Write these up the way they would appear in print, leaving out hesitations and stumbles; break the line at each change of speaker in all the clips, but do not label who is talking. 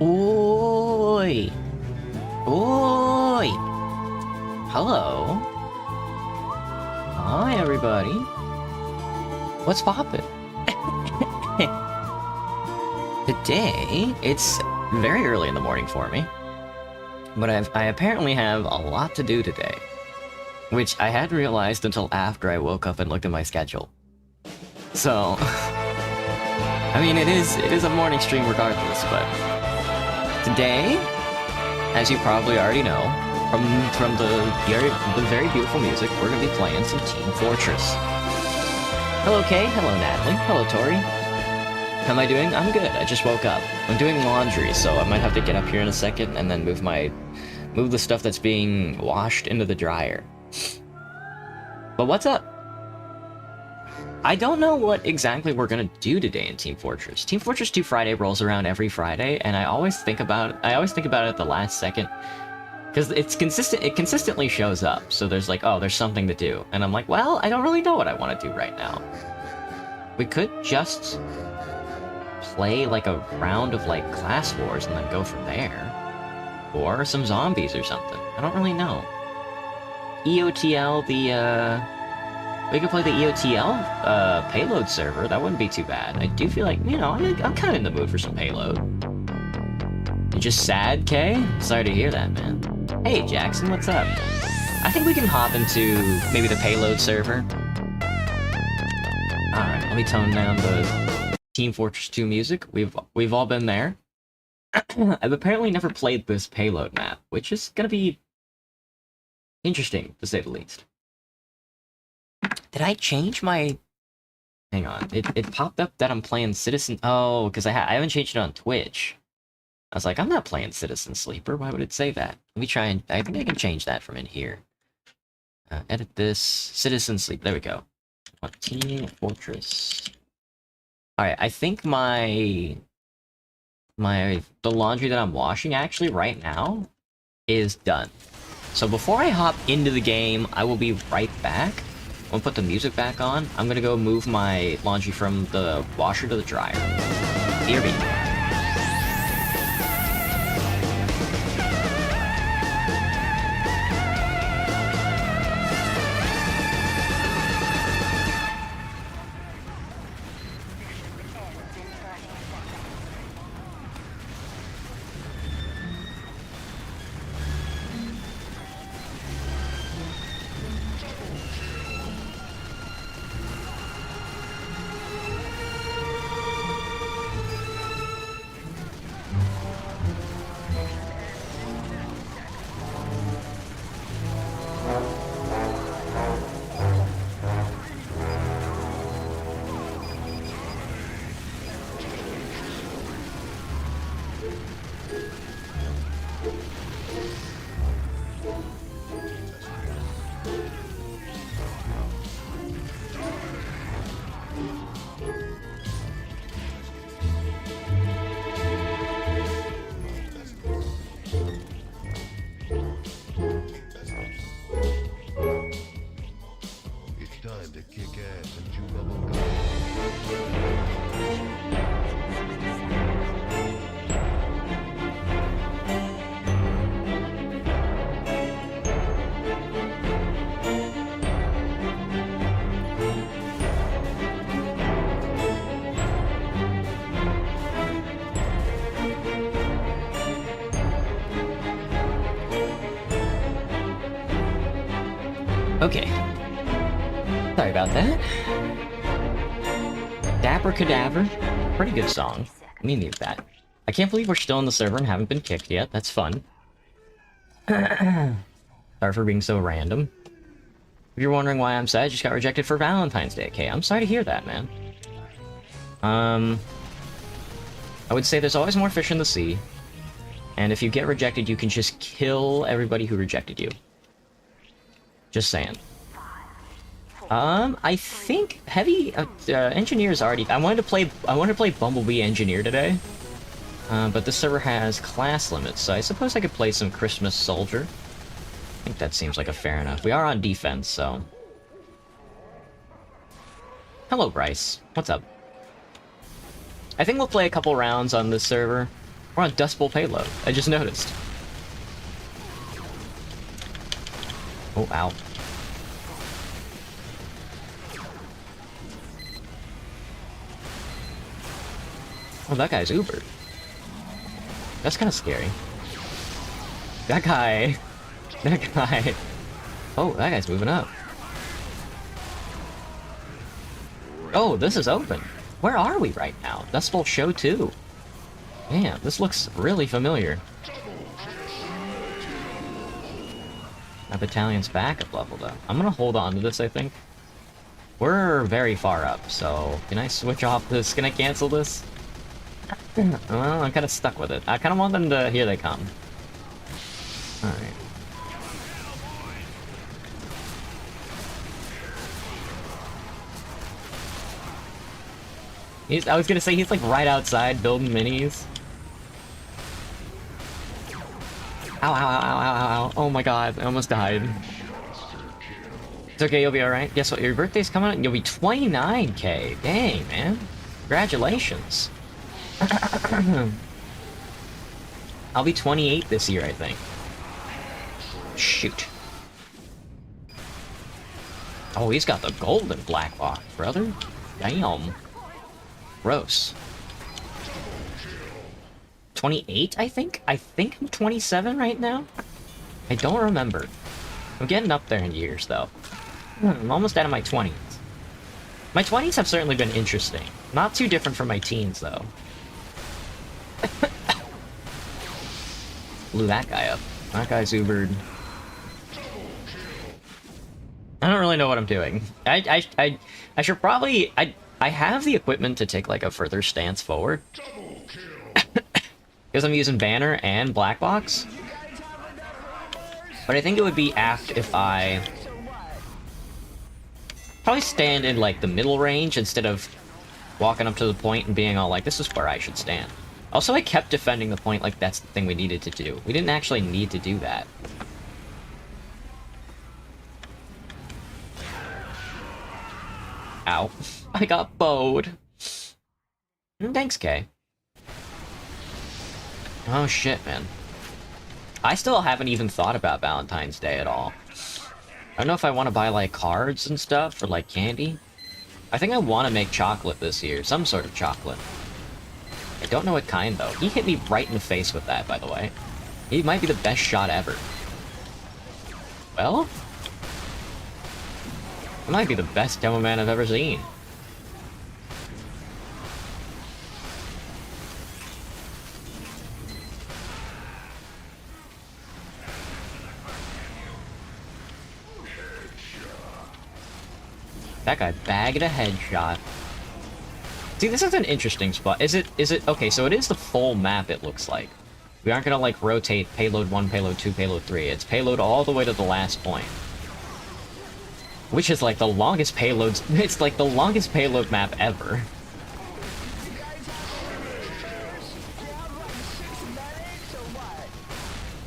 Oi! Oi! Hello? Hi, everybody. What's poppin'? Today, it's very early in the morning for me, but I apparently have a lot to do today, which I hadn't realized until after I woke up and looked at my schedule. So, I mean, it is a morning stream regardless, but today, as you probably already know, from the very beautiful music, we're gonna be playing some Team Fortress. Hello, Kay. Hello, Natalie. Hello, Tori. How am I doing? I'm good. I just woke up. I'm doing laundry, so I might have to get up here in a second and then move the stuff that's being washed into the dryer. But what's up? I don't know what exactly we're gonna do today in Team Fortress. Team Fortress 2 Friday rolls around every Friday, and I always think about it at the last second. Because it's consistent, it consistently shows up, so there's like, oh, there's something to do. And I'm like, well, I don't really know what I want to do right now. We could just play like a round of like class wars and then go from there. Or some zombies or something. I don't really know. EOTL, we could play the EOTL payload server. That wouldn't be too bad. I do feel like, you know, I'm kind of in the mood for some payload. You're just sad, Kay? Sorry to hear that, man. Hey, Jackson, what's up? I think we can hop into maybe the payload server. Alright, let me tone down the Team Fortress 2 music. We've all been there. I've apparently never played this payload map, which is gonna be interesting, to say the least. Did I change my... Hang on, it popped up that I'm playing Citizen... Oh, because I haven't changed it on Twitch. I was like, I'm not playing Citizen Sleeper, why would it say that? Let me try and... I think I can change that from in here. Edit this. Citizen Sleep, there we go. Team Fortress. Alright, I think the laundry that I'm washing actually right now is done. So before I hop into the game, I will be right back. I'm gonna put the music back on. I'm gonna go move my laundry from the washer to the dryer. BRB. Okay. Sorry about that. Dapper Cadaver. Pretty good song. Me neither that. I can't believe we're still in the server and haven't been kicked yet. That's fun. Sorry for being so random. If you're wondering why I'm sad, I just got rejected for Valentine's Day. Okay, I'm sorry to hear that, man. I would say there's always more fish in the sea. And if you get rejected, you can just kill everybody who rejected you. Just saying. I think Heavy Engineer's already... I wanted to play Bumblebee Engineer today. But the server has class limits, so I suppose I could play some Christmas Soldier. I think that seems like a fair enough. We are on defense, so... Hello, Bryce. What's up? I think we'll play a couple rounds on this server. We're on Dust Bowl payload. I just noticed. Oh, ow. Oh, that guy's Uber. That's kind of scary. That guy. That guy. Oh, that guy's moving up. Oh, this is open. Where are we right now? Dust Bowl Show 2. Damn, this looks really familiar. My battalion's backup level, though. I'm gonna hold on to this, I think. We're very far up, so... Can I switch off this? Can I cancel this? Well, I'm kind of stuck with it. I kind of want them to... Here they come. Alright. I was gonna say, he's like right outside building minis. Ow, ow, ow, ow, ow, ow. Oh my god, I almost died. It's okay, you'll be alright. Guess what? Your birthday's coming up and you'll be 29K. Dang, man. Congratulations. I'll be 28 this year, I think. Shoot. Oh, he's got the golden black box, brother. Damn. Gross. 28, I think? I think I'm 27 right now? I don't remember. I'm getting up there in years, though. I'm almost out of my 20s. My 20s have certainly been interesting. Not too different from my teens, though. Blew that guy up. That guy's Ubered. I don't really know what I'm doing. I should probably... I have the equipment to take, like, a further stance forward. Because I'm using banner and black box. But I think it would be apt if I... probably stand in, like, the middle range instead of walking up to the point and being all like, this is where I should stand. Also, I kept defending the point like that's the thing we needed to do. We didn't actually need to do that. Ow. I got bowed. Thanks, Kay. Oh shit, man. I still haven't even thought about Valentine's Day at all. I don't know if I want to buy, like, cards and stuff, or, like, candy. I think I want to make chocolate this year. Some sort of chocolate. I don't know what kind, though. He hit me right in the face with that, by the way. He might be the best shot ever. Well? It might be the best demo man I've ever seen. That guy bagged a headshot. See, this is an interesting spot. Is it, okay, so it is the full map, it looks like. We aren't gonna, like, rotate payload 1, payload 2, payload 3. It's payload all the way to the last point. Which is, like, the longest payloads... It's, like, the longest payload map ever.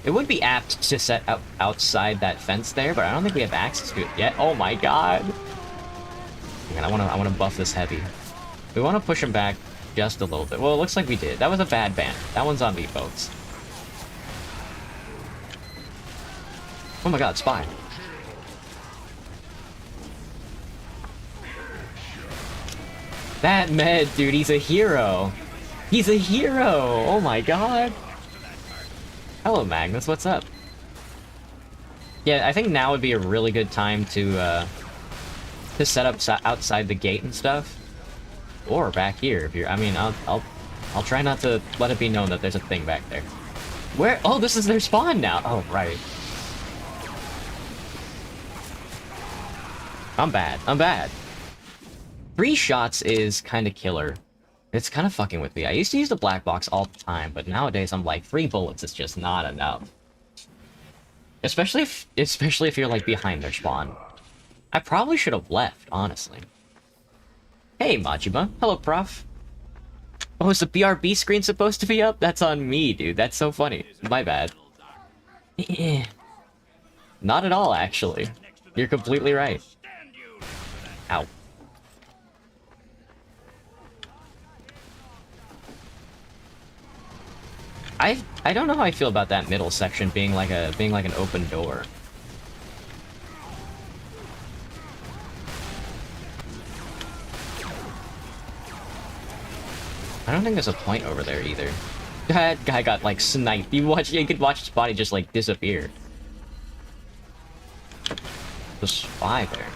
It would be apt to set up outside that fence there, but I don't think we have access to it yet. Oh my god! Man, I wanna buff this heavy. We wanna push him back just a little bit. Well, it looks like we did. That was a bad ban. That one's on me, folks. Oh my god, spy. That med, dude, he's a hero. He's a hero! Oh my god. Hello, Magnus, what's up? Yeah, I think now would be a really good time to set up outside the gate and stuff. Or back here, if you're... I mean, I'll try not to let it be known that there's a thing back there. Where? Oh, this is their spawn now! Oh, right. I'm bad. I'm bad. 3 shots is kind of killer. It's kind of fucking with me. I used to use the black box all the time, but nowadays I'm like, 3 bullets is just not enough. Especially if you're, like, behind their spawn. I probably should have left, honestly. Hey, Majima. Hello, Prof. Oh, is the BRB screen supposed to be up? That's on me, dude. That's so funny. My bad. Not at all, actually. You're completely right. Ow. I don't know how I feel about that middle section being like an open door. I don't think there's a point over there either. That guy got like sniped. You could watch his body just like disappear. The spy there.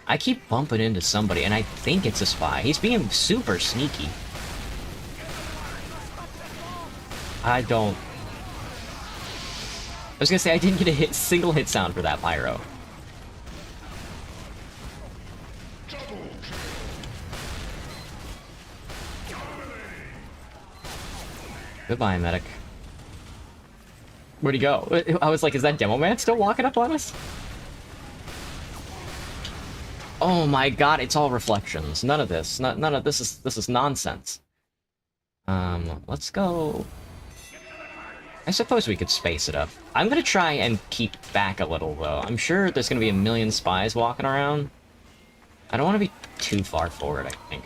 I keep bumping into somebody and I think it's a spy. He's being super sneaky. I was gonna say I didn't get a single hit sound for that pyro. Goodbye, medic. Where'd he go? I was like, is that Demo Man still walking up on us? Oh my god, it's all reflections. None of this. None of this is nonsense. Let's go. I suppose we could space it up. I'm gonna try and keep back a little, though. I'm sure there's gonna be a million spies walking around. I don't want to be too far forward, I think.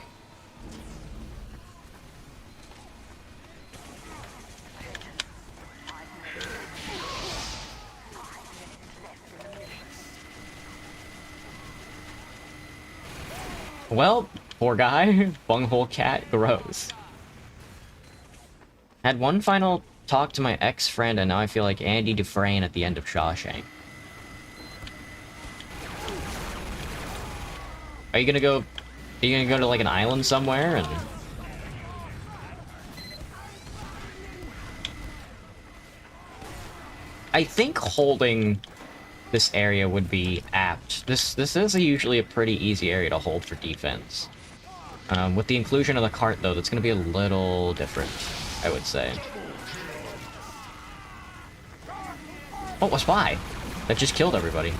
Well, poor guy. Bunghole cat grows. Had one final talk to my ex-friend, and now I feel like Andy Dufresne at the end of Shawshank. Are you gonna go to like an island somewhere and... I think holding this area would be apt. This is usually a pretty easy area to hold for defense. With the inclusion of the cart, though, that's going to be a little different, I would say. Oh, a spy! That just killed everybody.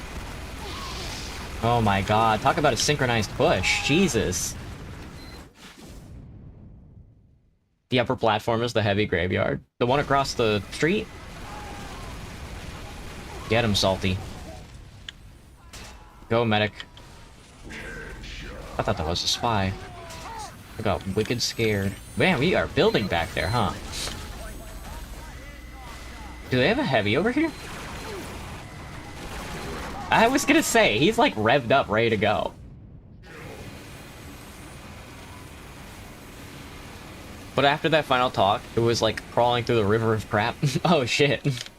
Oh my god, talk about a synchronized push. Jesus. The upper platform is the heavy graveyard. The one across the street? Get him, Salty. Go, medic. I thought that was a spy. I got wicked scared. Man, we are building back there, huh? Do they have a heavy over here? I was gonna say, he's like revved up, ready to go. But after that final talk, it was like crawling through the river of crap. Oh shit.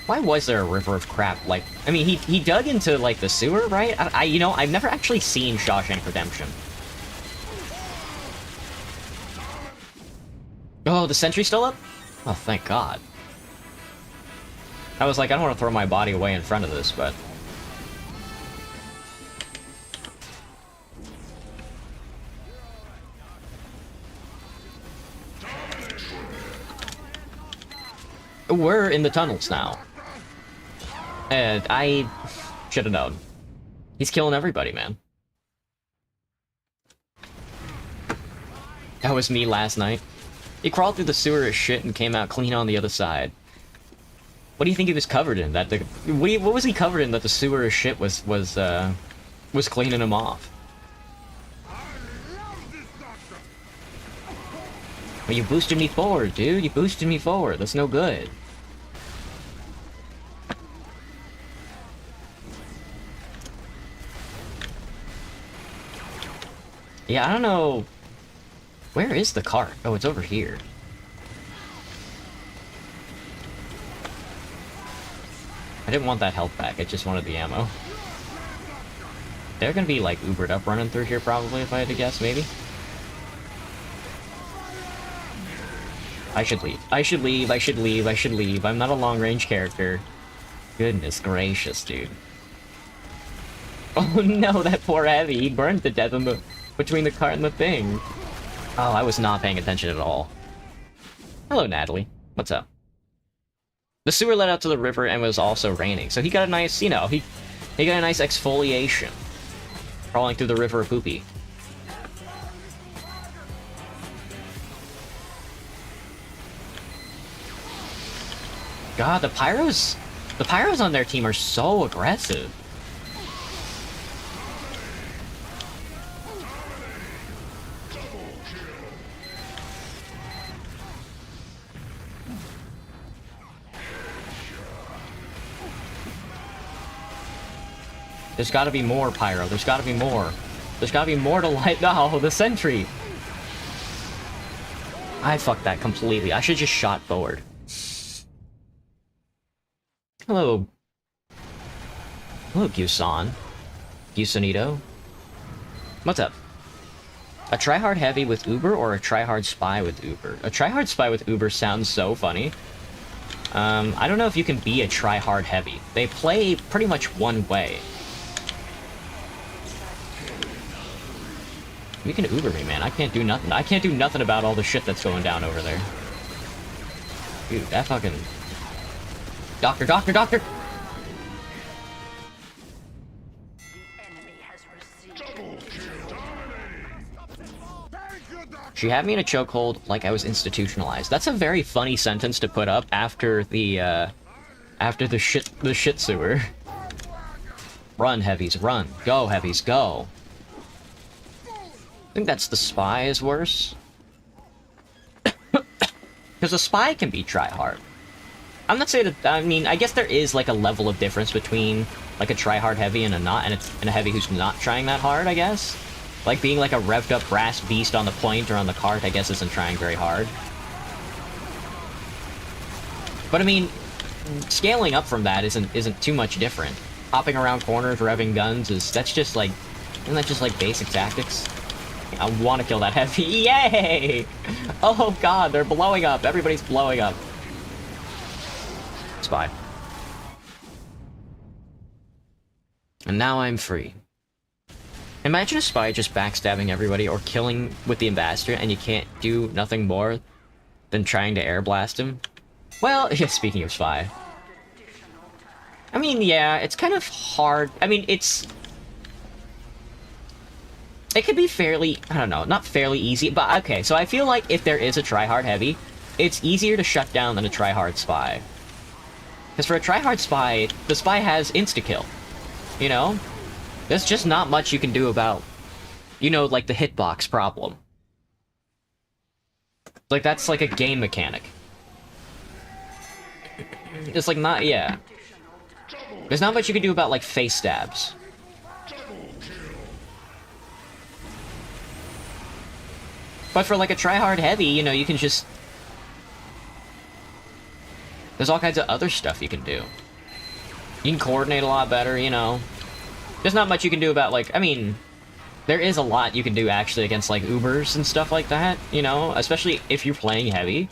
Why was there a river of crap? Like, I mean, he dug into, like, the sewer, right? You know, I've never actually seen Shawshank Redemption. Oh, the sentry's still up? Oh, thank God. I was like, I don't want to throw my body away in front of this, but... We're in the tunnels now. And I should have known. He's killing everybody, man. That was me last night. He crawled through the sewer as shit and came out clean on the other side. What do you think he was covered in? What was he covered in that the sewer as shit was cleaning him off? Well, you boosted me forward, dude. You boosted me forward. That's no good. Yeah, I don't know... Where is the cart? Oh, it's over here. I didn't want that health back, I just wanted the ammo. They're gonna be, like, Ubered up running through here, probably, if I had to guess, maybe? I should leave. I should leave, I should leave, I should leave. I'm not a long-range character. Goodness gracious, dude. Oh no, that poor Heavy. He burned to death between the cart and the thing. Oh, I was not paying attention at all. Hello, Natalie. What's up? The sewer led out to the river and was also raining, so he got a nice, you know, he got a nice exfoliation. Crawling through the river of poopy. God, the pyros The Pyros on their team are so aggressive. There's gotta be more, Pyro. There's gotta be more. There's gotta be more to light. No, the sentry. I fucked that completely. I should just shot forward. Hello. Hello, Gusan. Gusanito. What's up? A tryhard heavy with Uber or a tryhard spy with Uber? A tryhard spy with Uber sounds so funny. I don't know if you can be a tryhard heavy. They play pretty much one way. You can Uber me, man. I can't do nothing. I can't do nothing about all the shit that's going down over there. Dude, that fucking... Doctor, doctor, doctor! She had me in a chokehold like I was institutionalized. That's a very funny sentence to put up after the shit sewer. Run, heavies, run. Go, heavies, go. I think that's the spy is worse. Because a spy can be tryhard. I'm not saying that, I mean, I guess there is like a level of difference between like a tryhard heavy and a heavy who's not trying that hard, I guess. Like being like a revved up brass beast on the point or on the cart, I guess isn't trying very hard. But I mean, scaling up from that isn't too much different. Hopping around corners, revving guns that's just like, isn't that just like basic tactics? I want to kill that heavy. Yay! Oh god, they're blowing up. Everybody's blowing up. Spy. And now I'm free. Imagine a spy just backstabbing everybody or killing with the ambassador and you can't do nothing more than trying to air blast him. Well, yeah, speaking of spy. I mean, yeah, it's kind of hard. I mean, it could be fairly, I don't know, not fairly easy, but okay, so I feel like if there is a tryhard heavy, it's easier to shut down than a tryhard spy. Because for a tryhard spy, the spy has insta-kill. You know? There's just not much you can do about, you know, like the hitbox problem. Like, that's like a game mechanic. It's like not, yeah. There's not much you can do about, like, face stabs. But for, like, a tryhard heavy, you know, you can just... There's all kinds of other stuff you can do. You can coordinate a lot better, you know. There's not much you can do about, like, I mean... There is a lot you can do, actually, against, like, Ubers and stuff like that, you know? Especially if you're playing heavy.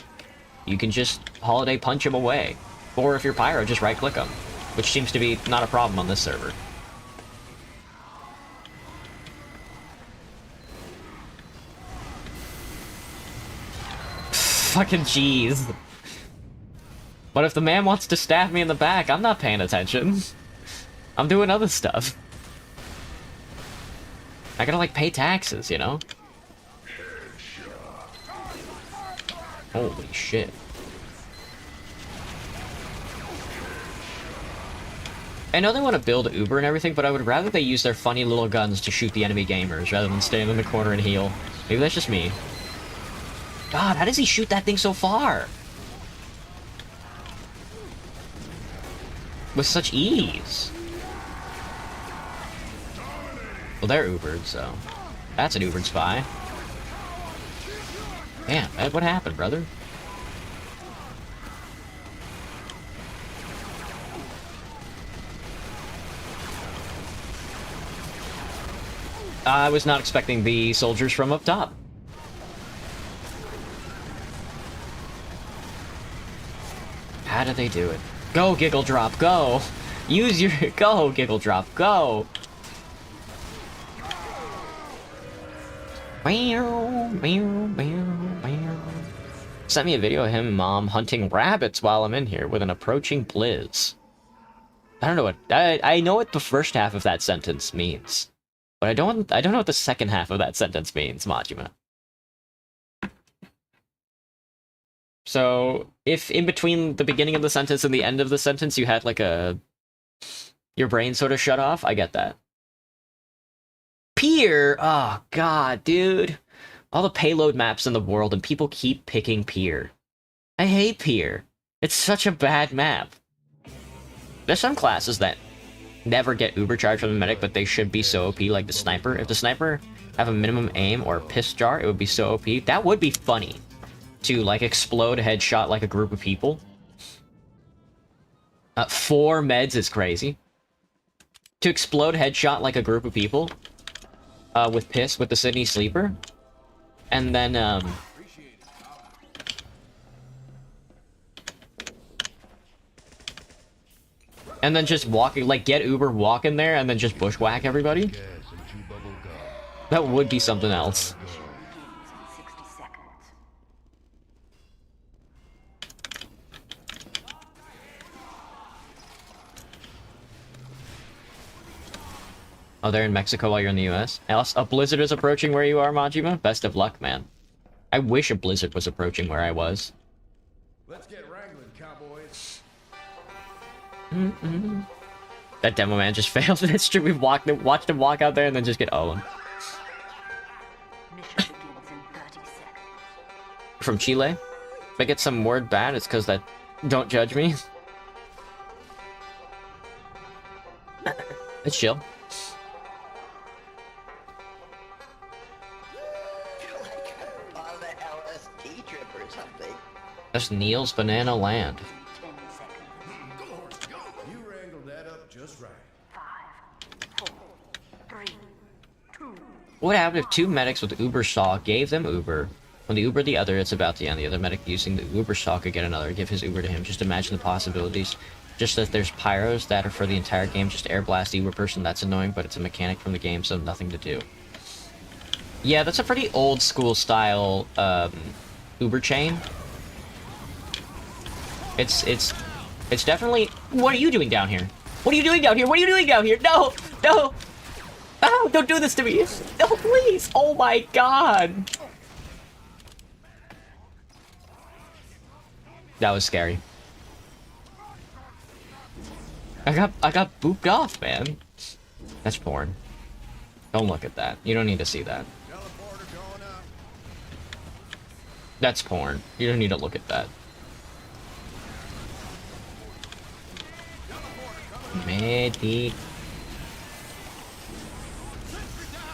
You can just holiday punch him away. Or if you're Pyro, just right-click him. Which seems to be not a problem on this server. Fucking jeez. But if the man wants to stab me in the back, I'm not paying attention. I'm doing other stuff. I gotta, like, pay taxes, you know? Holy shit. I know they want to build Uber and everything, but I would rather they use their funny little guns to shoot the enemy gamers rather than stand in the corner and heal. Maybe that's just me. God, how does he shoot that thing so far? With such ease. Well, they're Ubered, so... That's an Ubered spy. Damn, Ed, what happened, brother? I was not expecting the soldiers from up top. How do they do it? Go, Giggle Drop, go! Use your... Go, Giggle Drop, go! Sent me a video of him and Mom hunting rabbits while I'm in here with an approaching blizz. I don't know what... I know what the first half of that sentence means. But I don't know what the second half of that sentence means, Majima. So, if in between the beginning of the sentence and the end of the sentence you had like your brain sort of shut off, I get that. Pier! Oh, God, dude. All the payload maps in the world, and people keep picking Pier. I hate Pier. It's such a bad map. There's some classes that never get uber charged from the medic, but they should be so OP, like the sniper. If the sniper have a minimum aim or a piss jar, it would be so OP. That would be funny. To, like, explode headshot like a group of people. 4 meds is crazy. To explode headshot like a group of people. With piss, with the Sydney Sleeper. And then, and then just walking, like, get Uber, walk in there, and then just bushwhack everybody. That would be something else. Oh, they're in Mexico while you're in the US? Else, a blizzard is approaching where you are, Majima? Best of luck, man. I wish a blizzard was approaching where I was.
Let's get wrangling, cowboys.
That demo man just failed. That's true. We've watched him walk out there and then just get owned. From Chile? If I get some word bad, it's because that... Don't judge me. It's chill. That's Neil's Banana Land.
You wrangled that up just right.
5, 4, 3, 2.
What happened if 2 medics with Uber Saw gave them Uber? When they Uber the other, it's about to end. The other medic using the Uber Saw could get another, give his Uber to him. Just imagine the possibilities. Just that there's pyros that are for the entire game, just air blast the Uber person, that's annoying, but it's a mechanic from the game, so nothing to do. Yeah, that's a pretty old school style, Uber chain. It's definitely... What are you doing down here? What are you doing down here? What are you doing down here? No! No! Oh, don't do this to me! No, please! Oh my god! That was scary. I got booped off, man. That's porn. Don't look at that. You don't need to see that. That's porn. You don't need to look at that. Medi.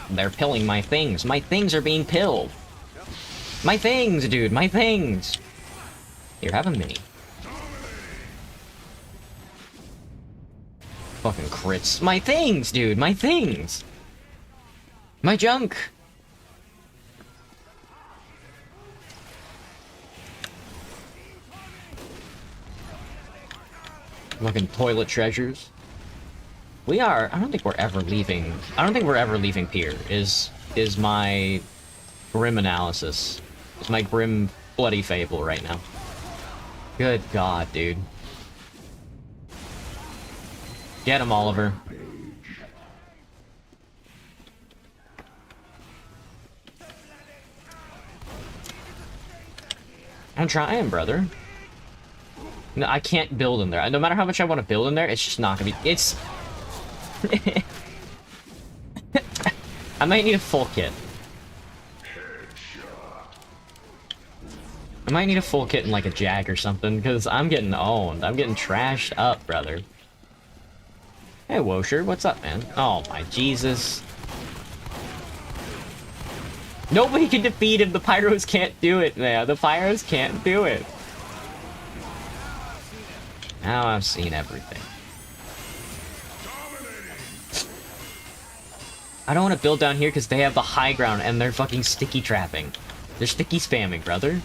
They're pilling my things. My things are being pilled. My things, dude. My things. Here, have a mini. Fucking crits. My things, dude. My things. My junk. Fucking toilet treasures. We are... I don't think we're ever leaving... I don't think we're ever leaving Pier, is my grim analysis. Is my grim bloody fable right now. Good god, dude. Get him, Oliver. I'm trying, brother. No, I can't build in there. No matter how much I want to build in there, it's just not gonna be... It's... I might need a full kit. I might need a full kit and like a jag or something, because I'm getting owned. I'm getting trashed up, brother. Hey, Wosher, what's up, man? Oh my Jesus. Nobody can defeat him. The Pyros can't do it, man. The Pyros can't do it. Now I've seen everything. I don't want to build down here because they have the high ground and they're fucking sticky trapping. They're sticky spamming, brother.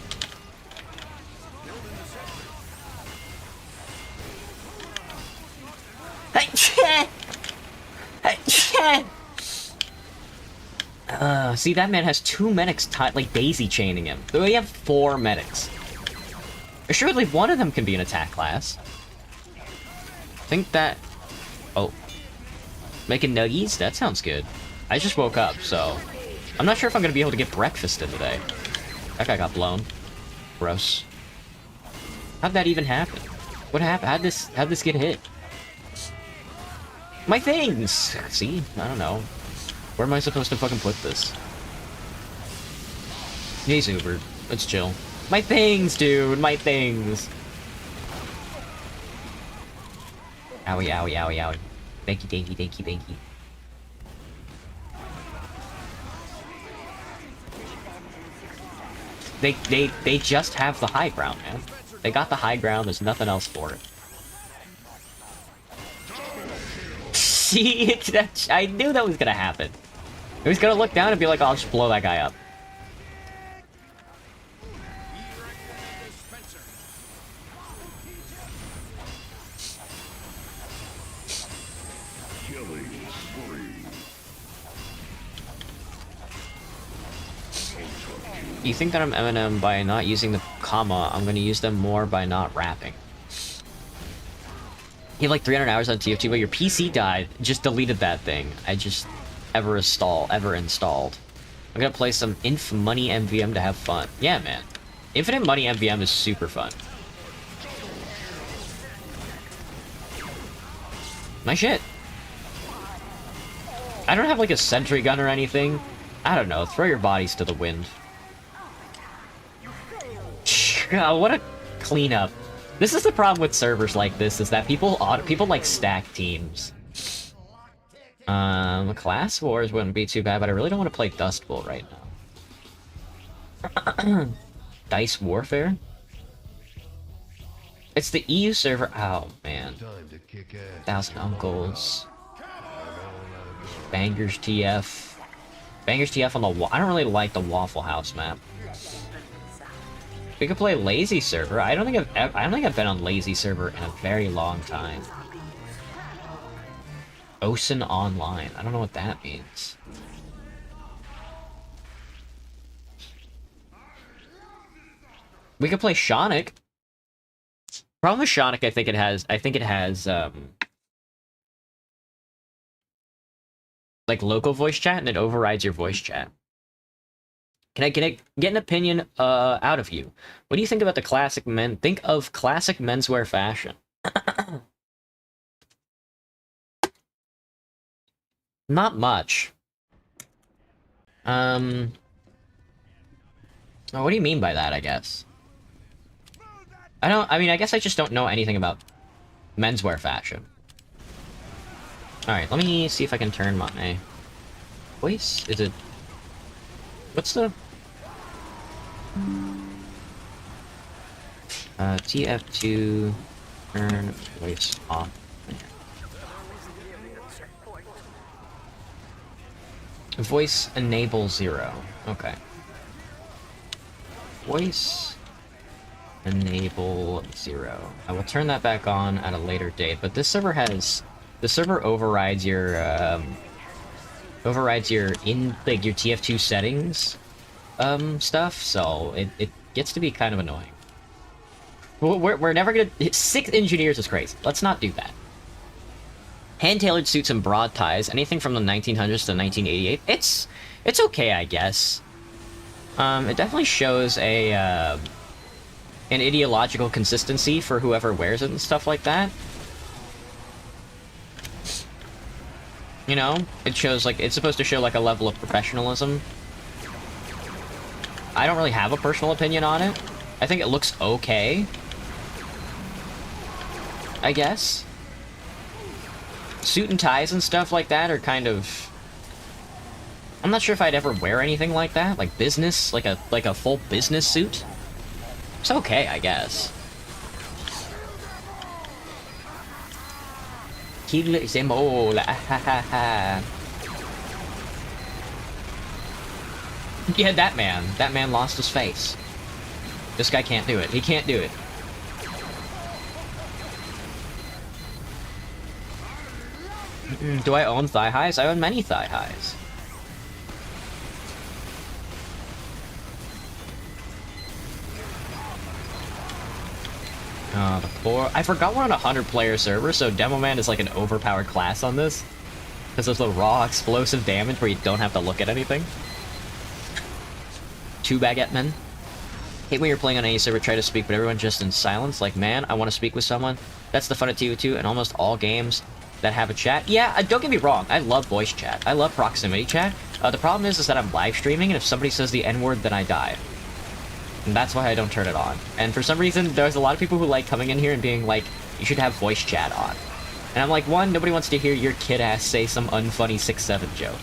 See, that man has 2 medics like daisy chaining him. We have 4 medics. Surely one of them can be an attack class. Think that... Oh. Making nuggies? That sounds good. I just woke up, so... I'm not sure if I'm gonna be able to get breakfast in today. That guy got blown. Gross. How'd that even happen? What happened? How'd this get hit? My things! See? I don't know. Where am I supposed to fucking put this? Hey, Uber. Let's chill. My things, dude! My things! Owie, owie, owie, owie. Thank you, thank you, thank you, thank you. They just have the high ground, man. They got the high ground, there's nothing else for it. See, I knew that was gonna happen. He was gonna look down and be like, oh, I'll just blow that guy up. You think that I'm Eminem by not using the comma, I'm gonna use them more by not rapping. You have like 300 hours on TF2, but your PC died. Just deleted that thing. I just ever installed. I'm gonna play some Inf Money MVM to have fun. Yeah, man. Infinite Money MVM is super fun. My shit. I don't have like a sentry gun or anything. I don't know. Throw your bodies to the wind. God, what a cleanup. This is the problem with servers like this, is that people like stack teams. Class Wars wouldn't be too bad, but I really don't want to play Dust Bowl right now. Dice Warfare? It's the EU server. Oh, man. 1,000 Uncles. Bangers TF. Bangers TF on the I don't really like the Waffle House map. We could play Lazy Server. I don't think I've been on Lazy Server in a very long time. Ocean Online. I don't know what that means. We could play Shonic. Problem with Shonic, I think it has like local voice chat, and it overrides your voice chat. Can I get an opinion out of you? What do you think about the classic men? Think of classic menswear fashion. Not much. Oh, what do you mean by that, I guess? I mean, I guess I just don't know anything about menswear fashion. Alright, let me see if I can turn my voice. Is it... What's the... tf2 turn voice off. Voice enable 0. Okay. Voice enable 0. I will turn that back on at a later date, but this server overrides your your TF2 settings stuff, so it gets to be kind of annoying. We're never gonna... 6 engineers is crazy. Let's not do that. Hand-tailored suits and broad ties, anything from the 1900s to 1988. It's okay, I guess. It definitely shows an ideological consistency for whoever wears it and stuff like that. You know, it shows like it's supposed to show like a level of professionalism. I don't really have a personal opinion on it. I think it looks okay, I guess. Suit and ties and stuff like that are kind of... I'm not sure if I'd ever wear anything like that, like business, like a full business suit. It's okay, I guess. Kill them all, ha ha ha. Yeah, that man lost his face. This guy can't do it. He can't do it. Do I own thigh highs? I own many thigh highs. Oh, the poor... I forgot we're on a 100-player server, so Demo Man is like an overpowered class on this. Because of the raw explosive damage where you don't have to look at anything. 2 baguette men. Hate when you're playing on any server, try to speak, but everyone just in silence. Like, man, I want to speak with someone. That's the fun of tf2 and almost all games that have a chat. Yeah, don't get me wrong. I love voice chat. I love proximity chat. The problem is that I'm live streaming, and if somebody says the N-word, then I die. And that's why I don't turn it on. And for some reason, there's a lot of people who like coming in here and being like, you should have voice chat on. And I'm like, one, nobody wants to hear your kid ass say some unfunny 6-7 joke.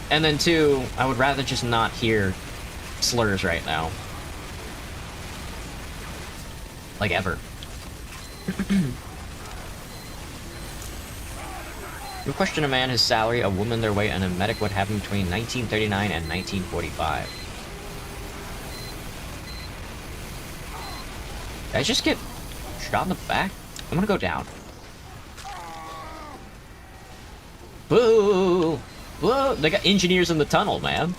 And then two, I would rather just not hear slurs right now. Like ever. You question a man his salary, a woman their weight, and a medic what happened between 1939 and 1945. Did I just get shot in the back? I'm gonna go down. Boo! Whoa! They got engineers in the tunnel, man.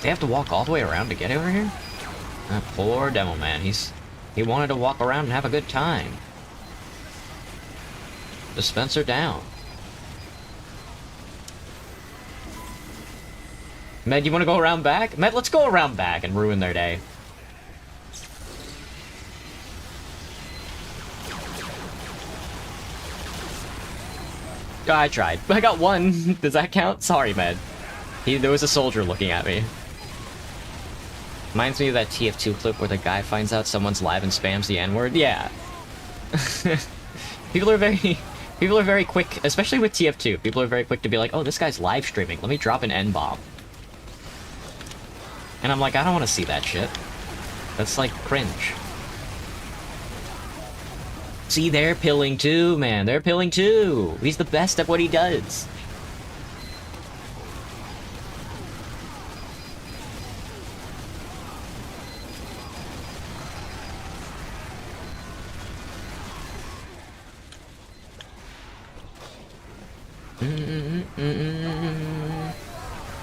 They have to walk all the way around to get over here? That poor demo man. He wanted to walk around and have a good time. Dispenser down. Med, you want to go around back? Med, let's go around back and ruin their day. I tried. I got one. Does that count? Sorry, Med. There was a soldier looking at me. Reminds me of that tf2 clip where the guy finds out someone's live and spams the N-word. Yeah. People are very quick, especially with tf2. People are very quick to be like, oh, this guy's live streaming. Let me drop an N-bomb. And I'm like, I don't want to see that shit. That's like cringe. See, they're pilling too, man. They're pilling too. He's the best at what he does.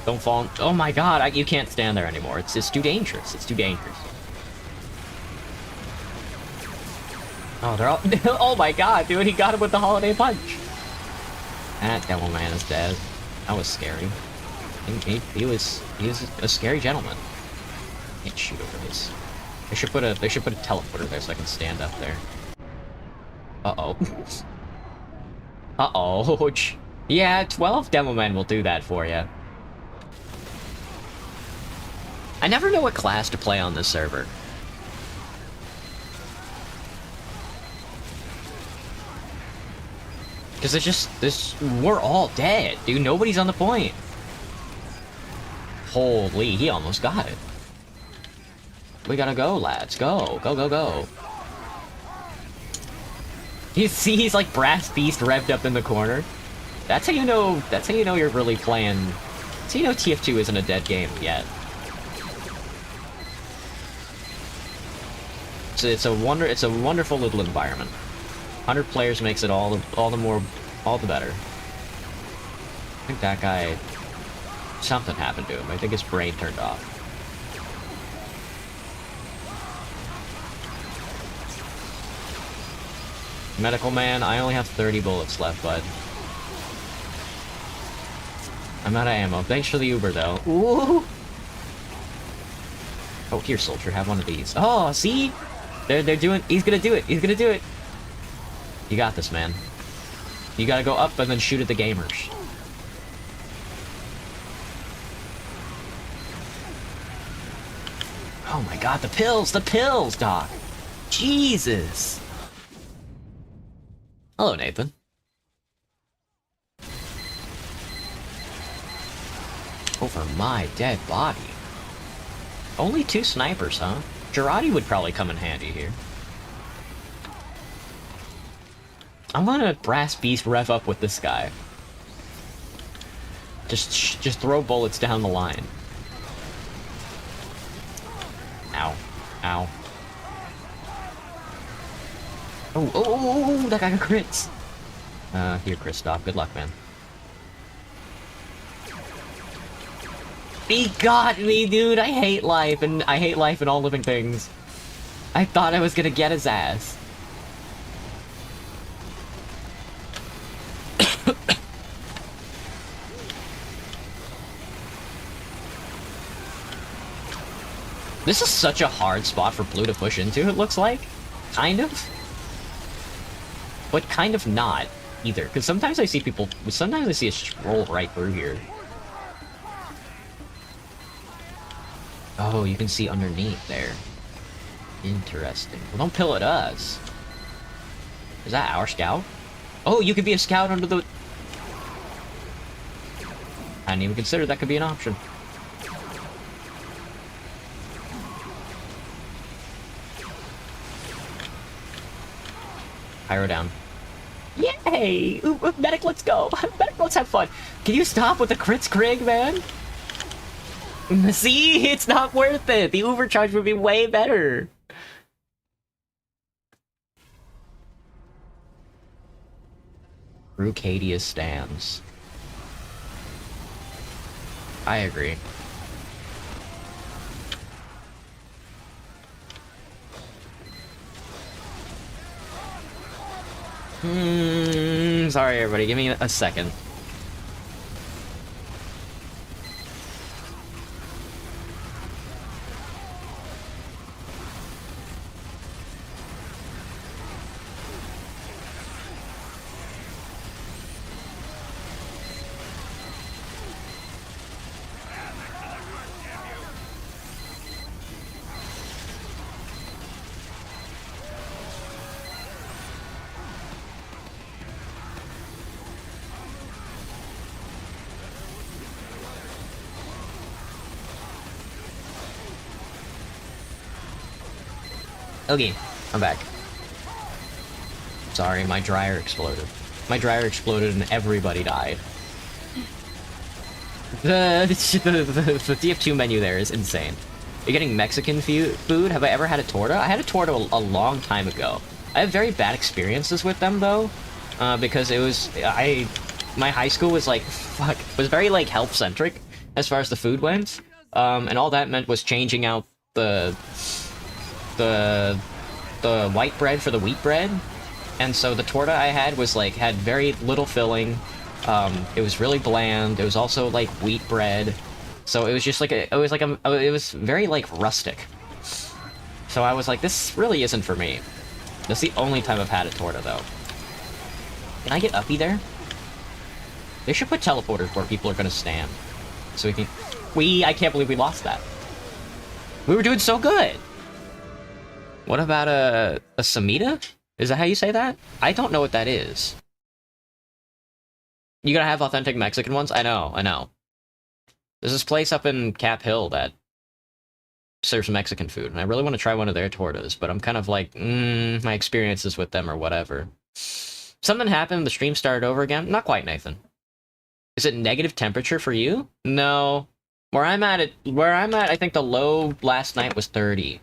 Don't fall. Oh my god, you can't stand there anymore. It's too dangerous. It's too dangerous. Oh, they're all. Oh my god, dude, he got him with the holiday punch. That devil man is dead. That was scary. He was a scary gentleman. Can't shoot over this. They should put a teleporter there so I can stand up there. Uh-oh. Uh-oh. Yeah, 12 demo men will do that for you. I never know what class to play on this server. Because it's just, we're all dead, dude. Nobody's on the point. Holy, he almost got it. We gotta go, lads. Go, go, go, go. He's like Brass Beast revved up in the corner. That's how you know you're really playing. That's how you know TF2 isn't a dead game yet. So it's a wonderful little environment. 100 players makes it all the better. I think that guy, something happened to him. I think his brain turned off. Medical man, I only have 30 bullets left, bud. I'm out of ammo. Thanks for the Uber, though. Ooh. Oh, here, soldier, have one of these. Oh, see? They're doing. He's gonna do it. He's gonna do it. You got this, man. You gotta go up and then shoot at the gamers. Oh my god, the pills, Doc. Jesus. Hello, Nathan. Over my dead body. Only 2 snipers, huh? Girardi would probably come in handy here. I'm gonna Brass Beast rev up with this guy. Just throw bullets down the line. Ow. Ow. Oh, that guy got crits. Here, Kristoff. Good luck, man. He got me, dude. I hate life, and I hate life and all living things. I thought I was gonna get his ass. This is such a hard spot for blue to push into, it looks like. Kind of. But kind of not, either. Because sometimes I see people... Sometimes I see a roll right through here. Oh, you can see underneath there. Interesting. Well, don't pill at us. Is that our scout? Oh, you could be a scout under the... I didn't even consider that could be an option. Pyro down. Yay! Ooh, medic, let's go! Medic, let's have fun! Can you stop with the crits, Krig, man? See? It's not worth it! The overcharge would be way better! Rucadia stands. I agree. Sorry everybody, give me a second. Okay, I'm back. Sorry, my dryer exploded. My dryer exploded and everybody died. The tf2 menu there is insane. You're getting Mexican food? Have I ever had a torta? I had a torta a long time ago. I have very bad experiences with them though, because it was my high school was like was very like health centric as far as the food went, and all that meant was changing out the white bread for the wheat bread, and so the torta I had was like had very little filling. It was really bland. It was also like wheat bread, so it was just like it was very like rustic. So I was like, this really isn't for me. That's the only time I've had a torta though. Can I get uppy there? They should put teleporters where people are gonna stand, so we can. I can't believe we lost that. We were doing so good. What about a Samita? Is that how you say that? I don't know what that is. You gotta have authentic Mexican ones? I know. There's this place up in Cap Hill that serves Mexican food, and I really want to try one of their tortas, but I'm kind of like, my experiences with them or whatever. Something happened, the stream started over again? Not quite, Nathan. Is it negative temperature for you? No. Where I'm at, I think the low last night was 30.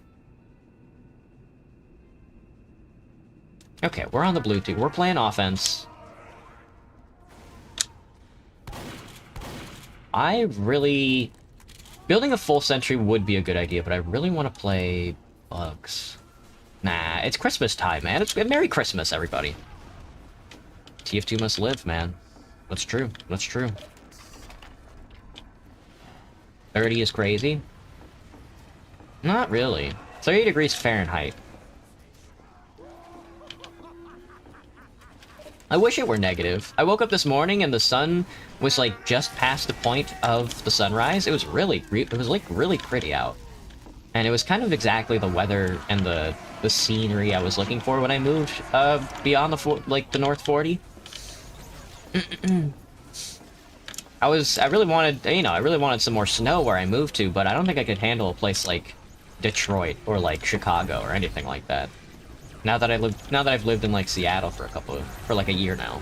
Okay, we're on the blue team. We're playing offense. Building a full sentry would be a good idea, but I really want to play bugs. Nah, it's Christmas time, man. It's Merry Christmas, everybody. TF2 must live, man. That's true. That's true. 30 is crazy. Not really. 30 degrees Fahrenheit. I wish it were negative. I woke up this morning and the sun was like just past the point of the sunrise. It was really pretty out. And it was kind of exactly the weather and the scenery I was looking for when I moved beyond the North 40. I really wanted some more snow where I moved to, but I don't think I could handle a place like Detroit or like Chicago or anything like that. Now that I've lived in like Seattle for like a year now.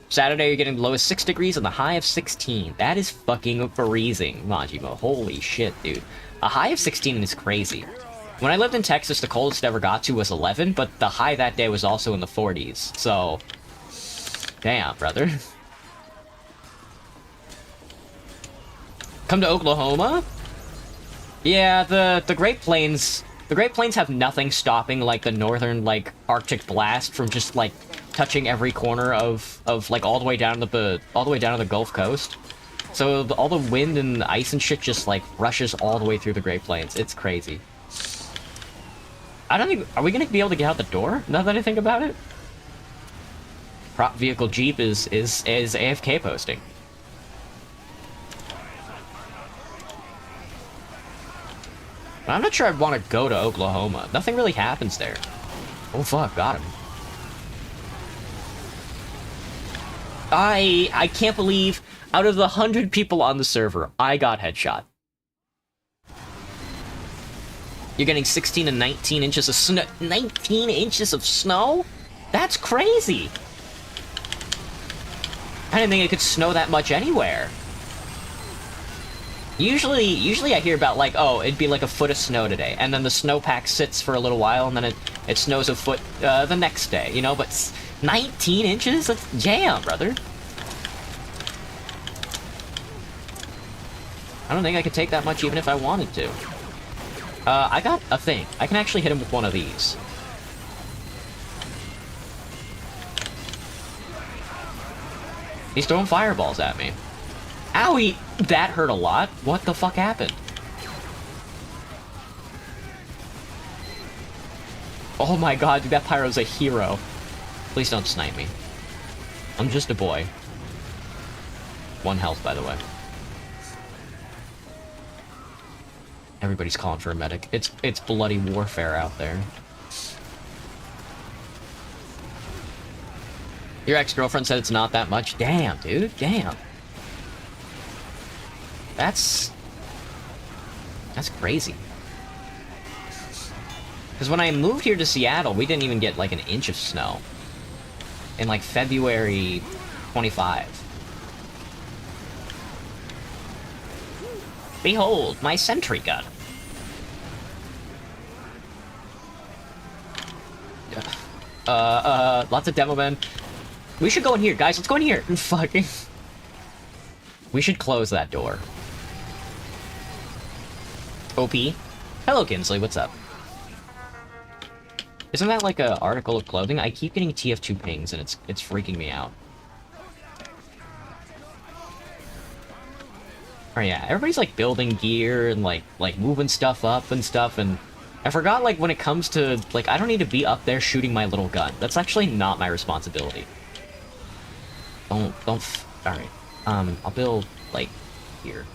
Saturday you're getting the lowest 6 degrees and the high of 16. That is fucking freezing, Majima. Holy shit, dude. A high of 16 is crazy. When I lived in Texas, the coldest it ever got to was 11, but the high that day was also in the 40s. So, damn, brother. Come to Oklahoma? Yeah, the Great Plains. The Great Plains have nothing stopping like the northern like Arctic blast from just like touching every corner of like all the way down to the Gulf Coast. So all the wind and the ice and shit just like rushes all the way through the Great Plains. It's crazy. I don't think... Are we gonna be able to get out the door, now that I think about it? Prop vehicle Jeep is AFK posting. I'm not sure I'd want to go to Oklahoma. Nothing really happens there. Oh fuck, got him. I can't believe out of the 100 people on the server, I got headshot. You're getting 16 and 19 inches of snow. 19 inches of snow? That's crazy. I didn't think it could snow that much anywhere. Usually I hear about like, oh, it'd be like a foot of snow today, and then the snowpack sits for a little while, and then it snows a foot the next day, you know, but 19 inches? That's jam, brother. I don't think I could take that much even if I wanted to. I got a thing. I can actually hit him with one of these. He's throwing fireballs at me. Owie! That hurt a lot. What the fuck happened? Oh my god, dude, that pyro's a hero. Please don't snipe me. I'm just a boy. 1 health, by the way. Everybody's calling for a medic. It's bloody warfare out there. Your ex-girlfriend said it's not that much. Damn, dude. Damn. That's crazy. Because when I moved here to Seattle, we didn't even get like an inch of snow. In like February 25. Behold, my sentry gun. Lots of demo men. We should go in here, guys. Let's go in here. Fucking. We should close that door. OP. Hello, Kinsley. What's up? Isn't that like an article of clothing? I keep getting tf2 pings, and it's freaking me out. Oh yeah, everybody's like building gear and like moving stuff up and stuff, and I forgot like when it comes to like I don't need to be up there shooting my little gun. That's actually not my responsibility. Don't. All right. I'll build like here.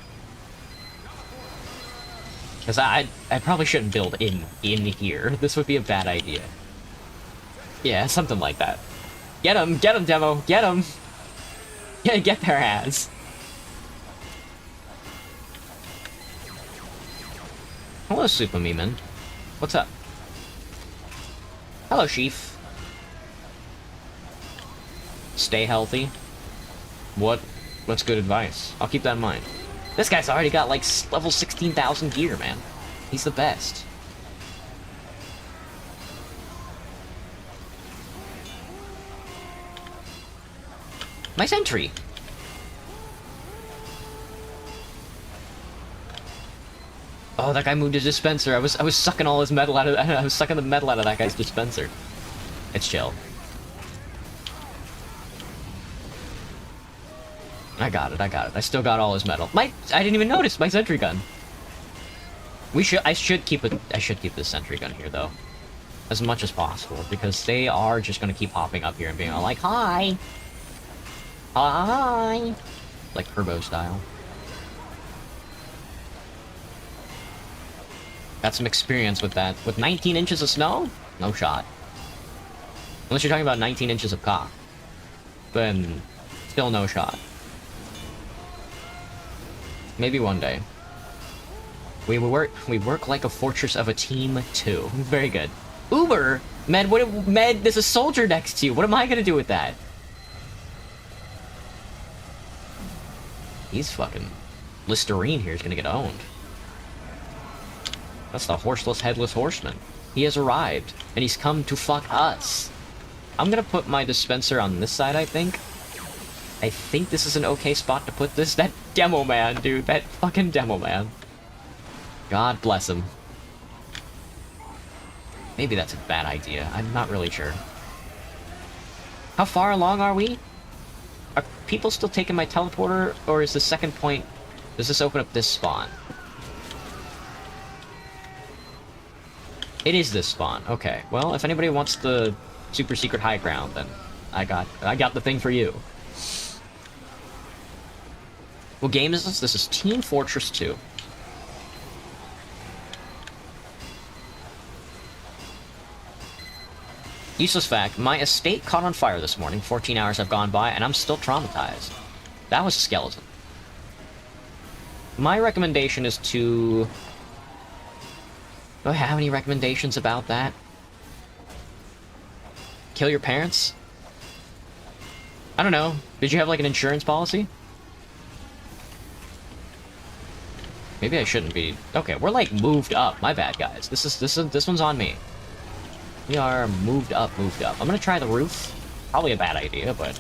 Because I probably shouldn't build in here. This would be a bad idea. Yeah, something like that. Get him, demo, get him. Yeah, get their ass. Hello, Supermeman. What's up? Hello, Sheaf. Stay healthy. What's good advice? I'll keep that in mind. This guy's already got like level 16,000 gear, man. He's the best. My sentry. Oh, that guy moved his dispenser. I was sucking all his metal out of. I was sucking the metal out of that guy's dispenser. It's chill. I got it. I still got all his metal. I didn't even notice my sentry gun. I should keep this sentry gun here though, as much as possible, because they are just gonna keep popping up here and being all like, "Hi, hi," like Turbo style. Got some experience with that. With 19 inches of snow, no shot. Unless you're talking about 19 inches of cock, then still no shot. Maybe one day. We work like a fortress of a team too. Very good. Uber! Med, there's a soldier next to you. What am I gonna do with that? He's fucking... Listerine here is gonna get owned. That's the horseless, headless horseman. He has arrived, and he's come to fuck us. I'm gonna put my dispenser on this side, I think. I think this is an okay spot to put this. That demo man, dude. That fucking demo man. God bless him. Maybe that's a bad idea. I'm not really sure. How far along are we? people still taking my teleporter, or is the second point... Does this open up this spawn? It is this spawn. Okay. Well, if anybody wants the super secret high ground, then I got the thing for you. What game is this? This is Team Fortress 2. Useless fact, my estate caught on fire this morning. 14 hours have gone by, and I'm still traumatized. That was a skeleton. My recommendation is to... Do I have any recommendations about that? Kill your parents? I don't know. Did you have, like, an insurance policy? Maybe I shouldn't be... Okay, we're, like, moved up. My bad, guys. This one's on me. We are moved up. I'm gonna try the roof. Probably a bad idea, but...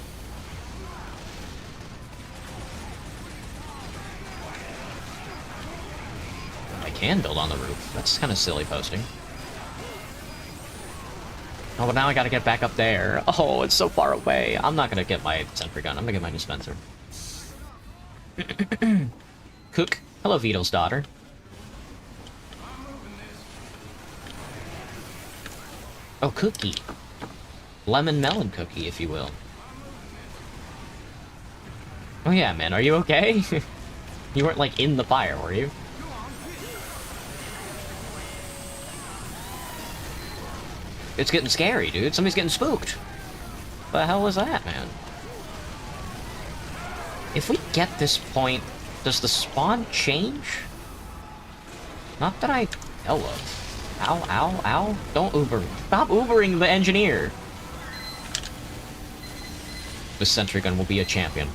I can build on the roof. That's kind of silly posting. Oh, but now I gotta get back up there. Oh, it's so far away. I'm not gonna get my sentry gun. I'm gonna get my dispenser. Cook. Hello, Vito's daughter. Oh, cookie. Lemon melon cookie, if you will. Oh yeah, man, are you okay? You weren't, like, in the fire, were you? It's getting scary, dude. Somebody's getting spooked. What the hell was that, man? If we get this point, does the spawn change? Not that I know of. Ow, ow, ow. Don't Uber. Stop Ubering the engineer. This sentry gun will be a champion.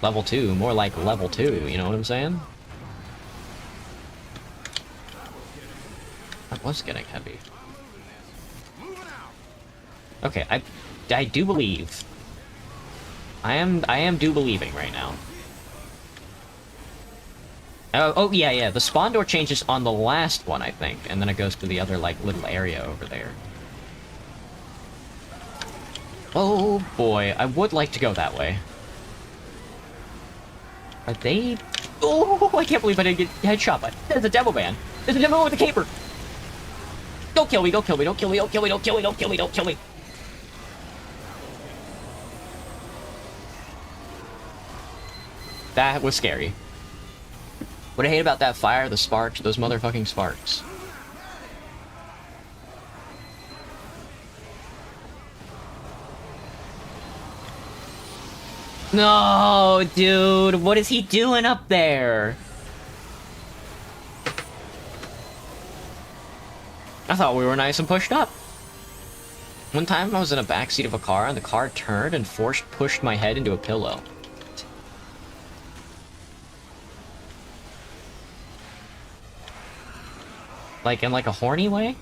Level 2, more like level 2, you know what I'm saying? That was getting heavy. Okay, I do believe. I am do believing right now. Oh, yeah, the spawn door changes on the last one, I think, and then it goes to the other, like, little area over there. Oh, boy, I would like to go that way. Are they... Oh, I can't believe I didn't get headshot by... There's a demo man! There's a demo with a caper! Don't kill me, don't kill me, don't kill me, don't kill me, don't kill me, don't kill me, don't kill me! That was scary. What I hate about that fire, the sparks, those motherfucking sparks. No, dude, what is he doing up there? I thought we were nice and pushed up. One time I was in a backseat of a car and the car turned and pushed my head into a pillow. Like, in, like, a horny way?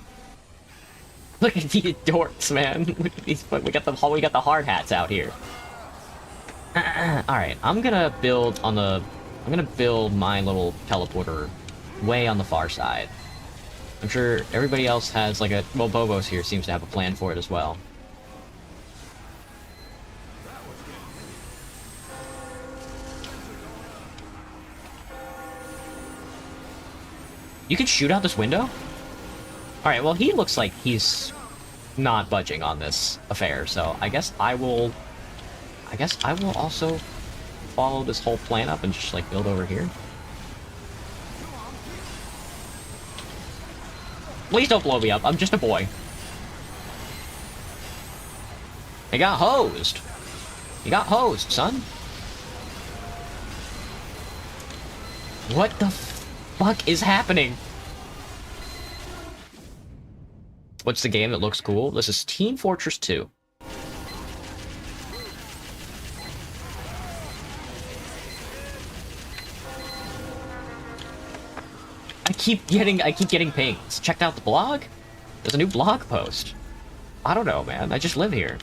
Look at these dorks, man. Look at these, we got the hard hats out here. Alright, I'm gonna build my little teleporter way on the far side. I'm sure everybody else has, like, well, Bobo's here seems to have a plan for it as well. You can shoot out this window? Alright, well, he looks like he's not budging on this affair, so I guess I will also follow this whole plan up and just, like, build over here. Please don't blow me up, I'm just a boy. He got hosed. You got hosed, son. What the fuck is happening? What's the game that looks cool? This is Team Fortress 2. I keep getting pings. Checked out the blog? There's a new blog post. I don't know, man. I just live here.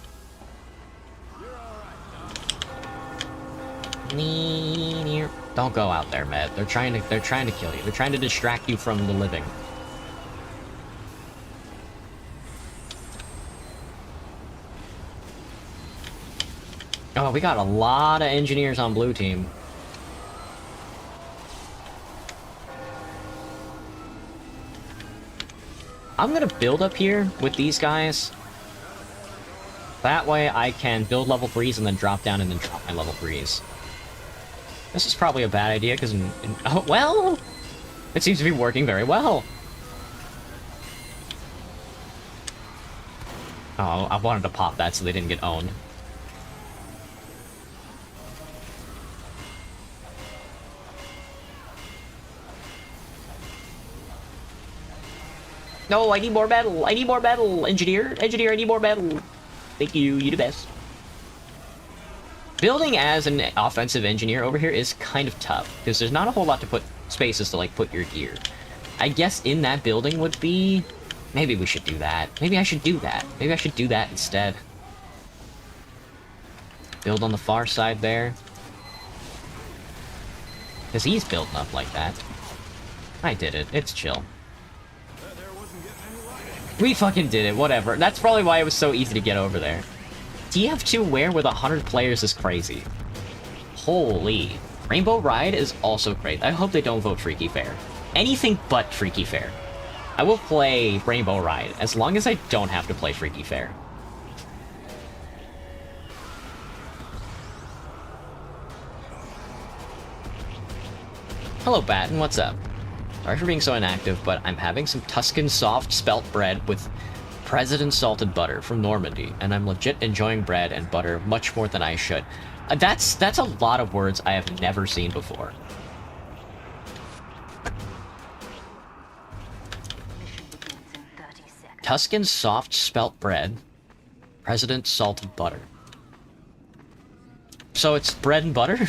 Don't go out there, Med. They're trying to kill you. They're trying to distract you from the living. Oh, we got a lot of engineers on blue team. I'm gonna build up here with these guys. That way I can build level 3s and then drop down and then drop my level 3s. This is probably a bad idea because oh, well, it seems to be working very well. Oh, I wanted to pop that so they didn't get owned. No, I need more metal. I need more metal. Engineer, engineer, I need more metal. Thank you. You the best. Building as an offensive engineer over here is kind of tough because there's not a whole lot to put spaces to like put your gear. I guess in that building would be. Maybe we should do that. Maybe I should do that. Maybe I should do that instead. Build on the far side there. Because he's building up like that. I did it. It's chill. We fucking did it. Whatever. That's probably why it was so easy to get over there. tf2 where with 100 players is crazy. Holy. Rainbow Ride is also great. I hope they don't vote Freaky Fair. Anything but Freaky Fair. I will play Rainbow Ride, as long as I don't have to play Freaky Fair. Hello, Batten, what's up? Sorry for being so inactive, but I'm having some Tuscan soft spelt bread with President's salted butter from Normandy, and I'm legit enjoying bread and butter much more than I should. That's a lot of words I have never seen before. Tuscan soft spelt bread, President's salted butter. So it's bread and butter?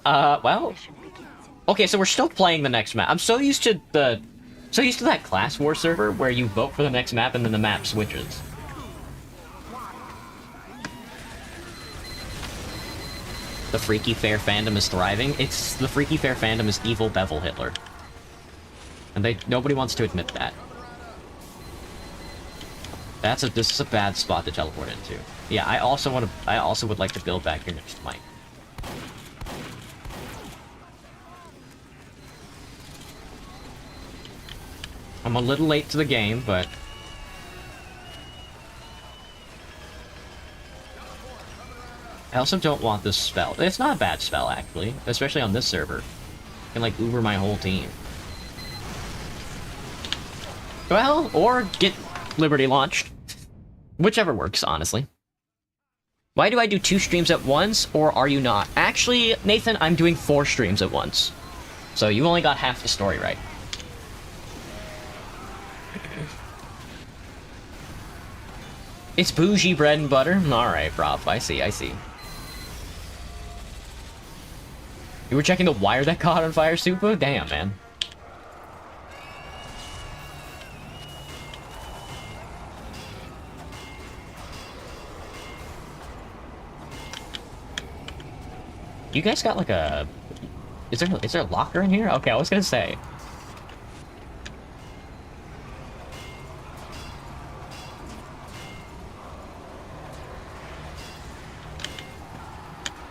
Well. Okay, so we're still playing the next map. I'm so used to that class war server where you vote for the next map and then the map switches. The Freaky Fair fandom is thriving. The Freaky Fair fandom is evil Bevel Hitler. And nobody wants to admit that. This is a bad spot to teleport into. Yeah, I also would like to build back here next to Mike. I'm a little late to the game, but I also don't want this spell. It's not a bad spell, actually, especially on this server. I can, like, Uber my whole team. Well, or get Liberty launched. Whichever works, honestly. Why do I do 2 streams at once, or are you not? Actually, Nathan, I'm doing 4 streams at once. So you only got half the story right. It's bougie bread and butter? Alright, prof. I see. You were checking the wire that caught on fire, Supa? Damn, man. You guys got like a... Is there a locker in here? Okay, I was gonna say.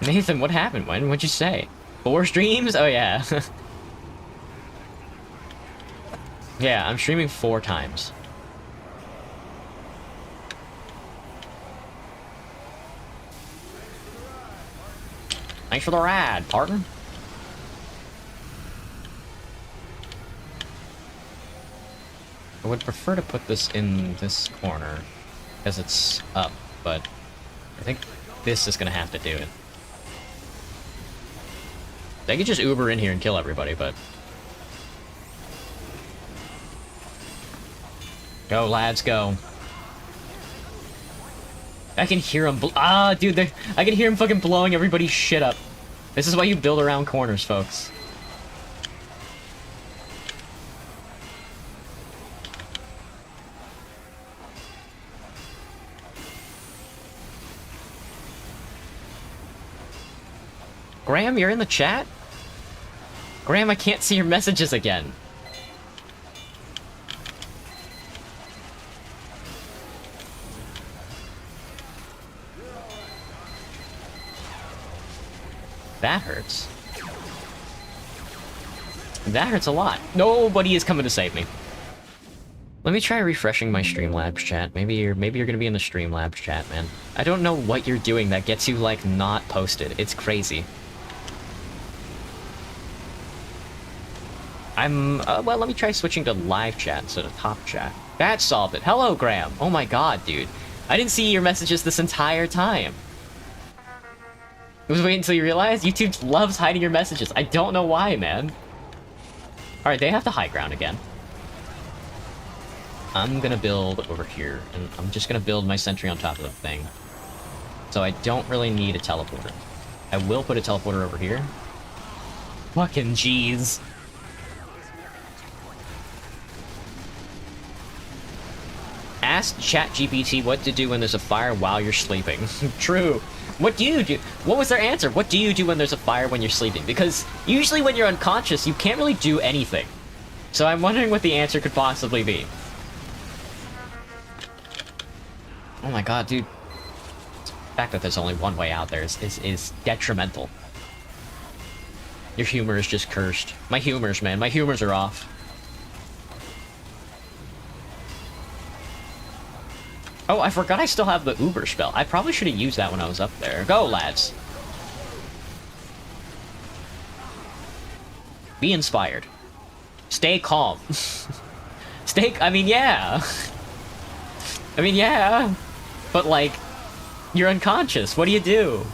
Nathan, what happened? What'd you say? 4 streams? Oh, yeah. Yeah, I'm streaming 4 times. Thanks for the ride, partner. I would prefer to put this in this corner, because it's up, but I think this is gonna have to do it. They could just Uber in here and kill everybody, but... Go, lads, go. I can hear him dude, I can hear him fucking blowing everybody's shit up. This is why you build around corners, folks. Graham, you're in the chat? Graham, I can't see your messages again. That hurts. That hurts a lot. Nobody is coming to save me. Let me try refreshing my Streamlabs chat. Maybe you're gonna be in the Streamlabs chat, man. I don't know what you're doing that gets you, like, not posted. It's crazy. Well, let me try switching to live chat instead of top chat. That solved it. Hello, Graham. Oh my god, dude. I didn't see your messages this entire time. It was waiting until you realized? YouTube loves hiding your messages. I don't know why, man. Alright, they have the high ground again. I'm gonna build over here, and I'm just gonna build my sentry on top of the thing. So I don't really need a teleporter. I will put a teleporter over here. Fucking jeez. Ask ChatGPT what to do when there's a fire while you're sleeping. True. What do you do? What was their answer? What do you do when there's a fire when you're sleeping? Because usually when you're unconscious, you can't really do anything. So I'm wondering what the answer could possibly be. Oh my god, dude. The fact that there's only one way out there is detrimental. Your humor is just cursed. My humors, man. My humors are off. Oh, I forgot I still have the Uber spell. I probably should have used that when I was up there. Go, lads. Be inspired. Stay calm. I mean, yeah. I mean, yeah. But, like, you're unconscious. What do you do?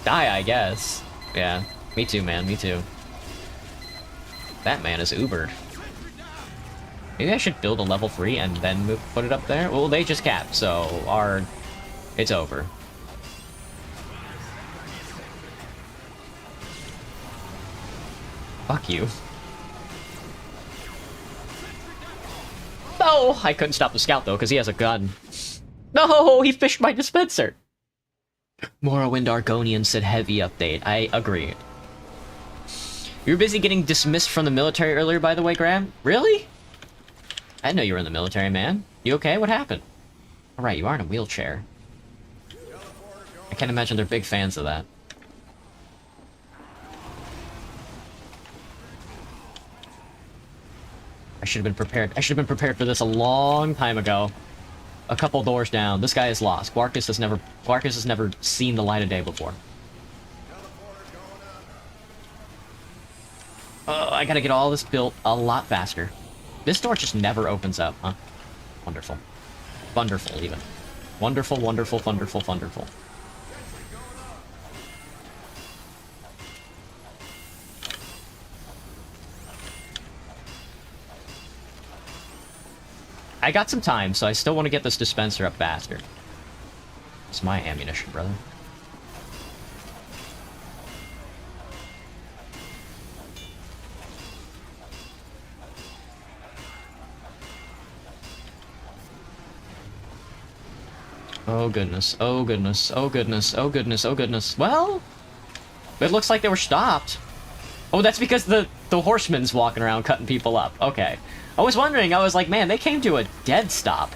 Die, I guess. Yeah. Me too, man. Me too. That man is Ubered. Maybe I should build a level 3 and then put it up there? Well, they just capped, so it's over. Fuck you. No! I couldn't stop the scout, though, because he has a gun. No! He fished my dispenser! Morrowind Argonian said heavy update. I agree. You were busy getting dismissed from the military earlier, by the way, Graham? Really? I didn't know you were in the military, man. You okay? What happened? Alright, you are in a wheelchair. I can't imagine they're big fans of that. I should have been prepared. I should have been prepared for this a long time ago. A couple doors down. This guy is lost. Quarkus has never seen the light of day before. Oh, I gotta get all this built a lot faster. This door just never opens up, huh? Wonderful. Wonderful, even. Wonderful, wonderful, wonderful, wonderful. I got some time, so I still want to get this dispenser up faster. It's my ammunition, brother. Oh goodness, oh goodness, oh goodness, oh goodness, oh goodness. Well, it looks like they were stopped. Oh, that's because the horseman's walking around cutting people up. Okay. I was wondering, I was like, man, they came to a dead stop.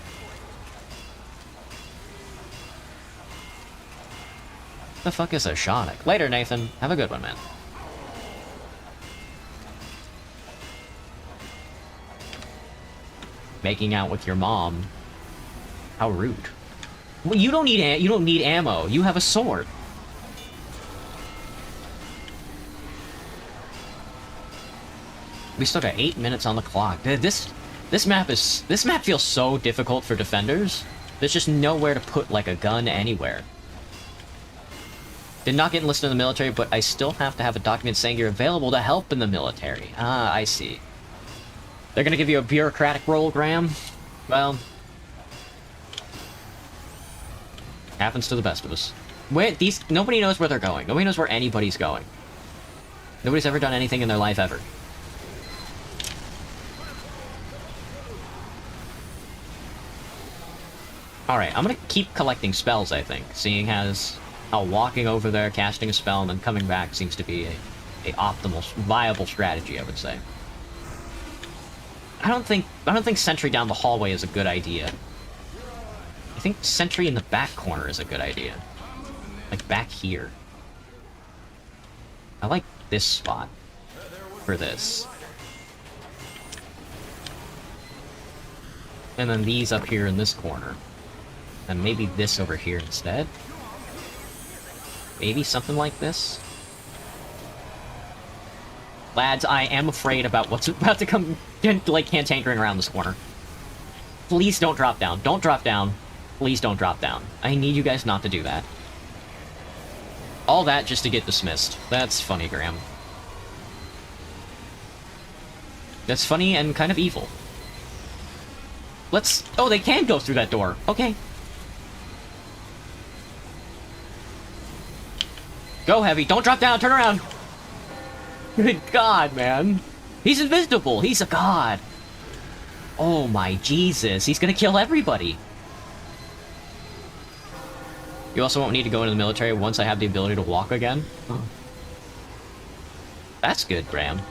The fuck is a Shonic? Later, Nathan. Have a good one, man. Making out with your mom. How rude. Well, you don't need ammo. You have a sword. We still got 8 minutes on the clock. This map feels so difficult for defenders. There's just nowhere to put like a gun anywhere. Did not get enlisted in the military, but I still have to have a document saying you're available to help in the military. Ah, I see. They're gonna give you a bureaucratic role, Graham? Well, happens to the best of us. Nobody knows where they're going. Nobody knows where anybody's going. Nobody's ever done anything in their life ever. Alright, I'm gonna keep collecting spells, I think, seeing as how walking over there, casting a spell, and then coming back seems to be a optimal, viable strategy, I would say. I don't think sentry down the hallway is a good idea. I think sentry in the back corner is a good idea. Like back here. I like this spot for this. And then these up here in this corner. And maybe this over here instead. Maybe something like this. Lads, I am afraid about what's about to come, like, cantankerous around this corner. Please don't drop down. Don't drop down. Please don't drop down. I need you guys not to do that. All that just to get dismissed. That's funny, Graham. That's funny and kind of evil. Let's... Oh, they can go through that door. Okay. Go, Heavy. Don't drop down. Turn around. Good God, man. He's invisible. He's a god. Oh my Jesus. He's gonna kill everybody. You also won't need to go into the military once I have the ability to walk again. That's good, Graham.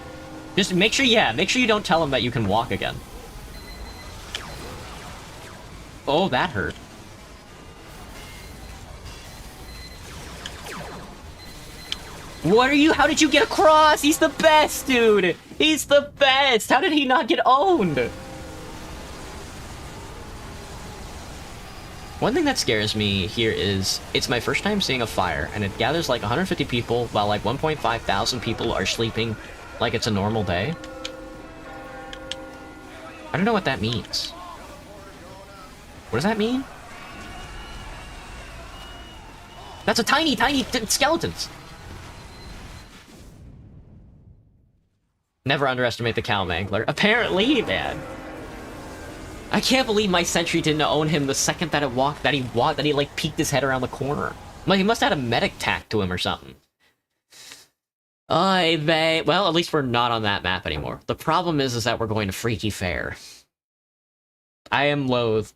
Just make sure, yeah, make sure you don't tell him that you can walk again. Oh, that hurt. What are you? How did you get across? He's the best, dude! He's the best! How did he not get owned? One thing that scares me here is, it's my first time seeing a fire, and it gathers like 150 people, while like 1.5 thousand people are sleeping like it's a normal day. I don't know what that means. What does that mean? That's a tiny skeletons! Never underestimate the cow mangler. Apparently, man. I can't believe my sentry didn't own him the second that he like peeked his head around the corner. Like, he must have had a medic tack to him or something. Well, at least we're not on that map anymore. The problem is that we're going to Freaky Fair. I am loath.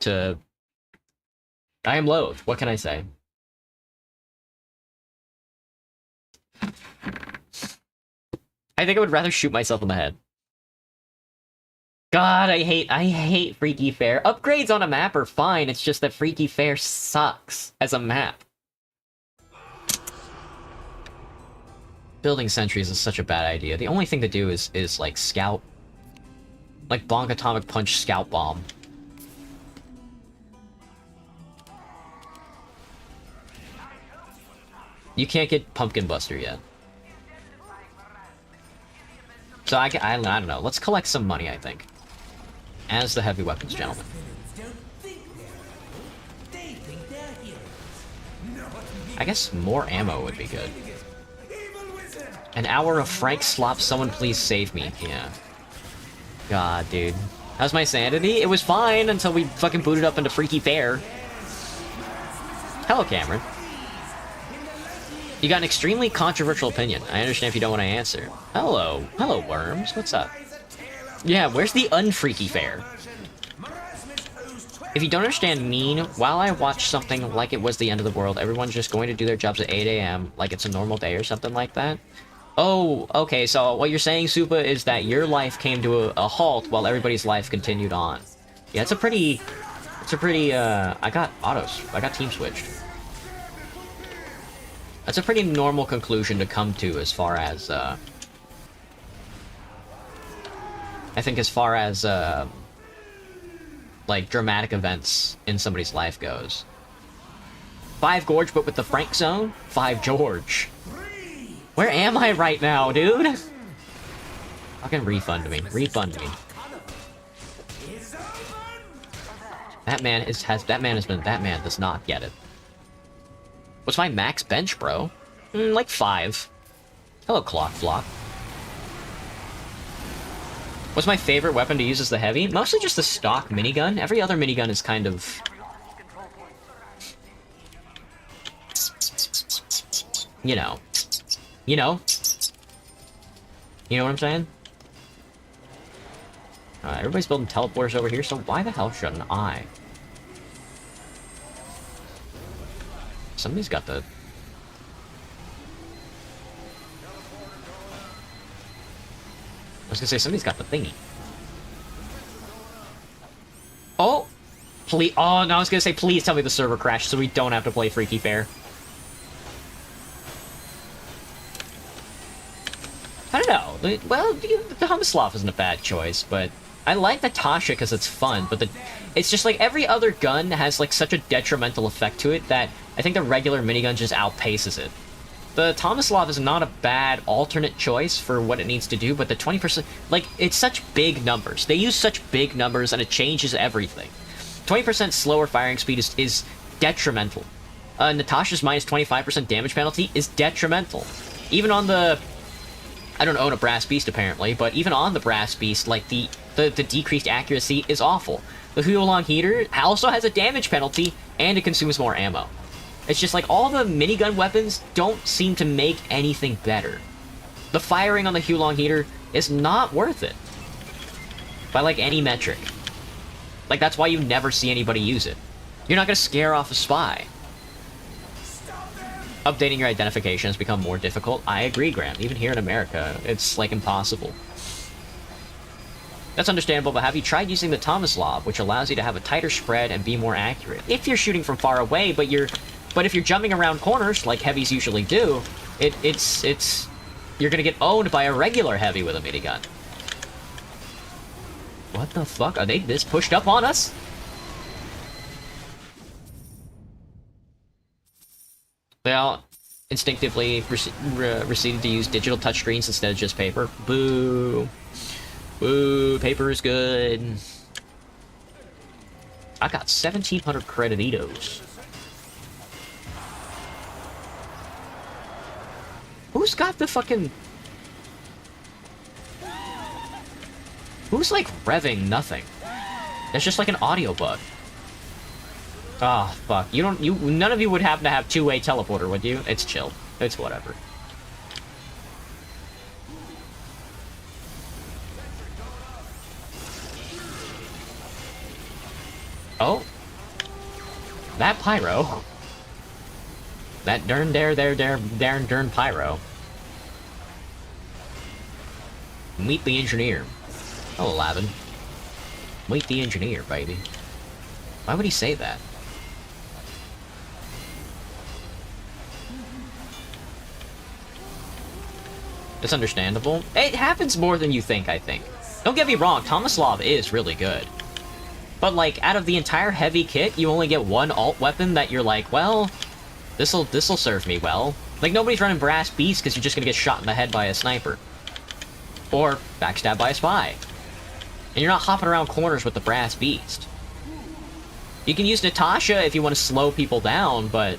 What can I say? I think I would rather shoot myself in the head. God, I hate Freaky Fair. Upgrades on a map are fine, it's just that Freaky Fair sucks as a map. Building sentries is such a bad idea. The only thing to do is like scout. Like bonk atomic punch scout bomb. You can't get Pumpkin Buster yet. So I don't know. Let's collect some money, I think. As the heavy weapons gentleman. I guess more ammo would be good. An hour of Frank slop, someone please save me. Yeah. God, dude. How's my sanity? It was fine until we fucking booted up into Freaky Fair. Hello, Cameron. You got an extremely controversial opinion. I understand if you don't want to answer. Hello. Hello, Worms. What's up? Yeah, where's the unfreaky fair? If you don't understand mean, while I watch something like it was the end of the world, everyone's just going to do their jobs at 8 AM, like it's a normal day or something like that. Oh, okay, so what you're saying, Supa, is that your life came to a halt while everybody's life continued on. Yeah, it's a pretty, I got autos. I got team switched. That's a pretty normal conclusion to come to as far as, I think as far as, like, dramatic events in somebody's life goes. 5 Gorge, but with the Frank zone? 5 George. Where am I right now, dude? Fucking refund me. Refund me. That man does not get it. What's my max bench, bro? Like 5. Hello, Clock Flock. What's my favorite weapon to use as the heavy? Mostly just the stock minigun. Every other minigun is kind of... You know. You know? You know what I'm saying? Everybody's building teleporters over here, so why the hell shouldn't I? Somebody's got the...
was gonna say, somebody's got the thingy. Oh! Please. Oh, no, I was gonna say, please tell me the server crashed so we don't have to play Freaky Fair. I don't know. Well, the Tomislav isn't a bad choice, but I like the Tasha because it's fun, but it's just like every other gun has like such a detrimental effect to it that I think the regular minigun just outpaces it. The Tomislav is not a bad alternate choice for what it needs to do, but the 20%, like, it's such big numbers. They use such big numbers and it changes everything. 20% slower firing speed is detrimental. Natasha's minus 25% damage penalty is detrimental. Even on the... I don't own a Brass Beast, apparently, but even on the Brass Beast, like, the decreased accuracy is awful. The Huolong Heater also has a damage penalty, and it consumes more ammo. It's just like, all the minigun weapons don't seem to make anything better. The firing on the Huolong Heater is not worth it. By, like, any metric. Like, that's why you never see anybody use it. You're not gonna scare off a spy. Updating your identification has become more difficult. I agree, Graham. Even here in America, it's, like, impossible. That's understandable, but have you tried using the Tomislav, which allows you to have a tighter spread and be more accurate? If you're shooting from far away, but if you're jumping around corners, like heavies usually do, you're gonna get owned by a regular heavy with a minigun. What the fuck? Are they this pushed up on us? They all instinctively proceeded to use digital touchscreens instead of just paper. Boo. Boo, paper is good. I got 1,700 credititos. Who's got the fucking... Who's, like, revving nothing? That's just like an audio bug. Ah, oh, fuck. None of you would happen to have two-way teleporter, would you? It's chill. It's whatever. Oh. That pyro. That darn pyro. Meet the engineer. Oh, Lavin. Meet the engineer, baby. Why would he say that? It's understandable. It happens more than you think, I think. Don't get me wrong, Tomislav is really good. But, like, out of the entire heavy kit, you only get one alt weapon that you're like, well, this'll serve me well. Like, nobody's running Brass Beast because you're just gonna get shot in the head by a sniper. Or backstabbed by a spy. And you're not hopping around corners with the Brass Beast. You can use Natasha if you want to slow people down, but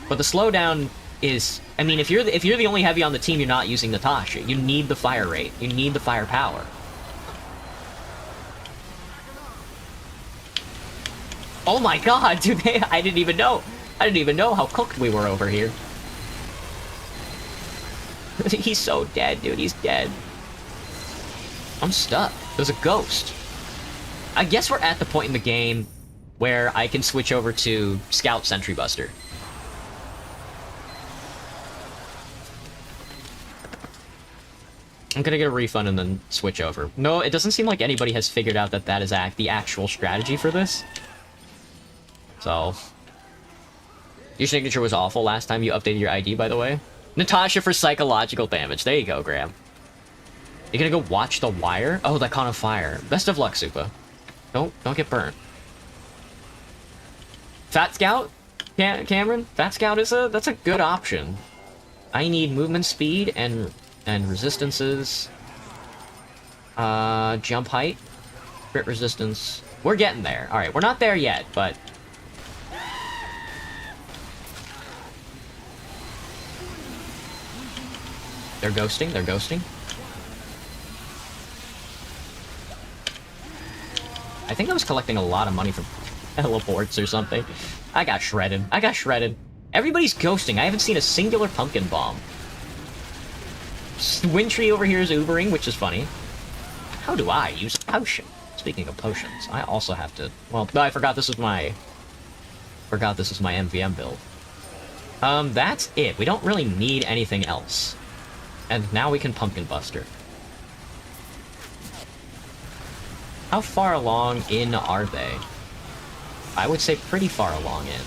the slowdown is... I mean, if you're the only heavy on the team, you're not using Natasha. You need the fire rate. You need the firepower. Oh my god, dude, I didn't even know. I didn't even know how cooked we were over here. He's so dead, dude. He's dead. I'm stuck. There's a ghost. I guess we're at the point in the game where I can switch over to Scout Sentry Buster. I'm gonna get a refund and then switch over. No, it doesn't seem like anybody has figured out that that is the actual strategy for this. So... Your signature was awful last time you updated your ID, by the way. Natasha for psychological damage. There you go, Graham. You gonna go watch The Wire? Oh, that caught on fire. Best of luck, Supa. Don't get burnt. Fat Scout? Cameron? Fat Scout that's a good option. I need movement speed and resistances. Jump height. Crit resistance. We're getting there. Alright, we're not there yet, but... They're ghosting, they're ghosting. I think I was collecting a lot of money from teleports or something. I got shredded. I got shredded. Everybody's ghosting. I haven't seen a singular pumpkin bomb. Wintry over here is Ubering, which is funny. How do I use a potion? Speaking of potions, I also have to... Well, no, I forgot this was my... Forgot this was my MVM build. That's it. We don't really need anything else. And now we can Pumpkin Buster. How far along in are they? I would say pretty far along in.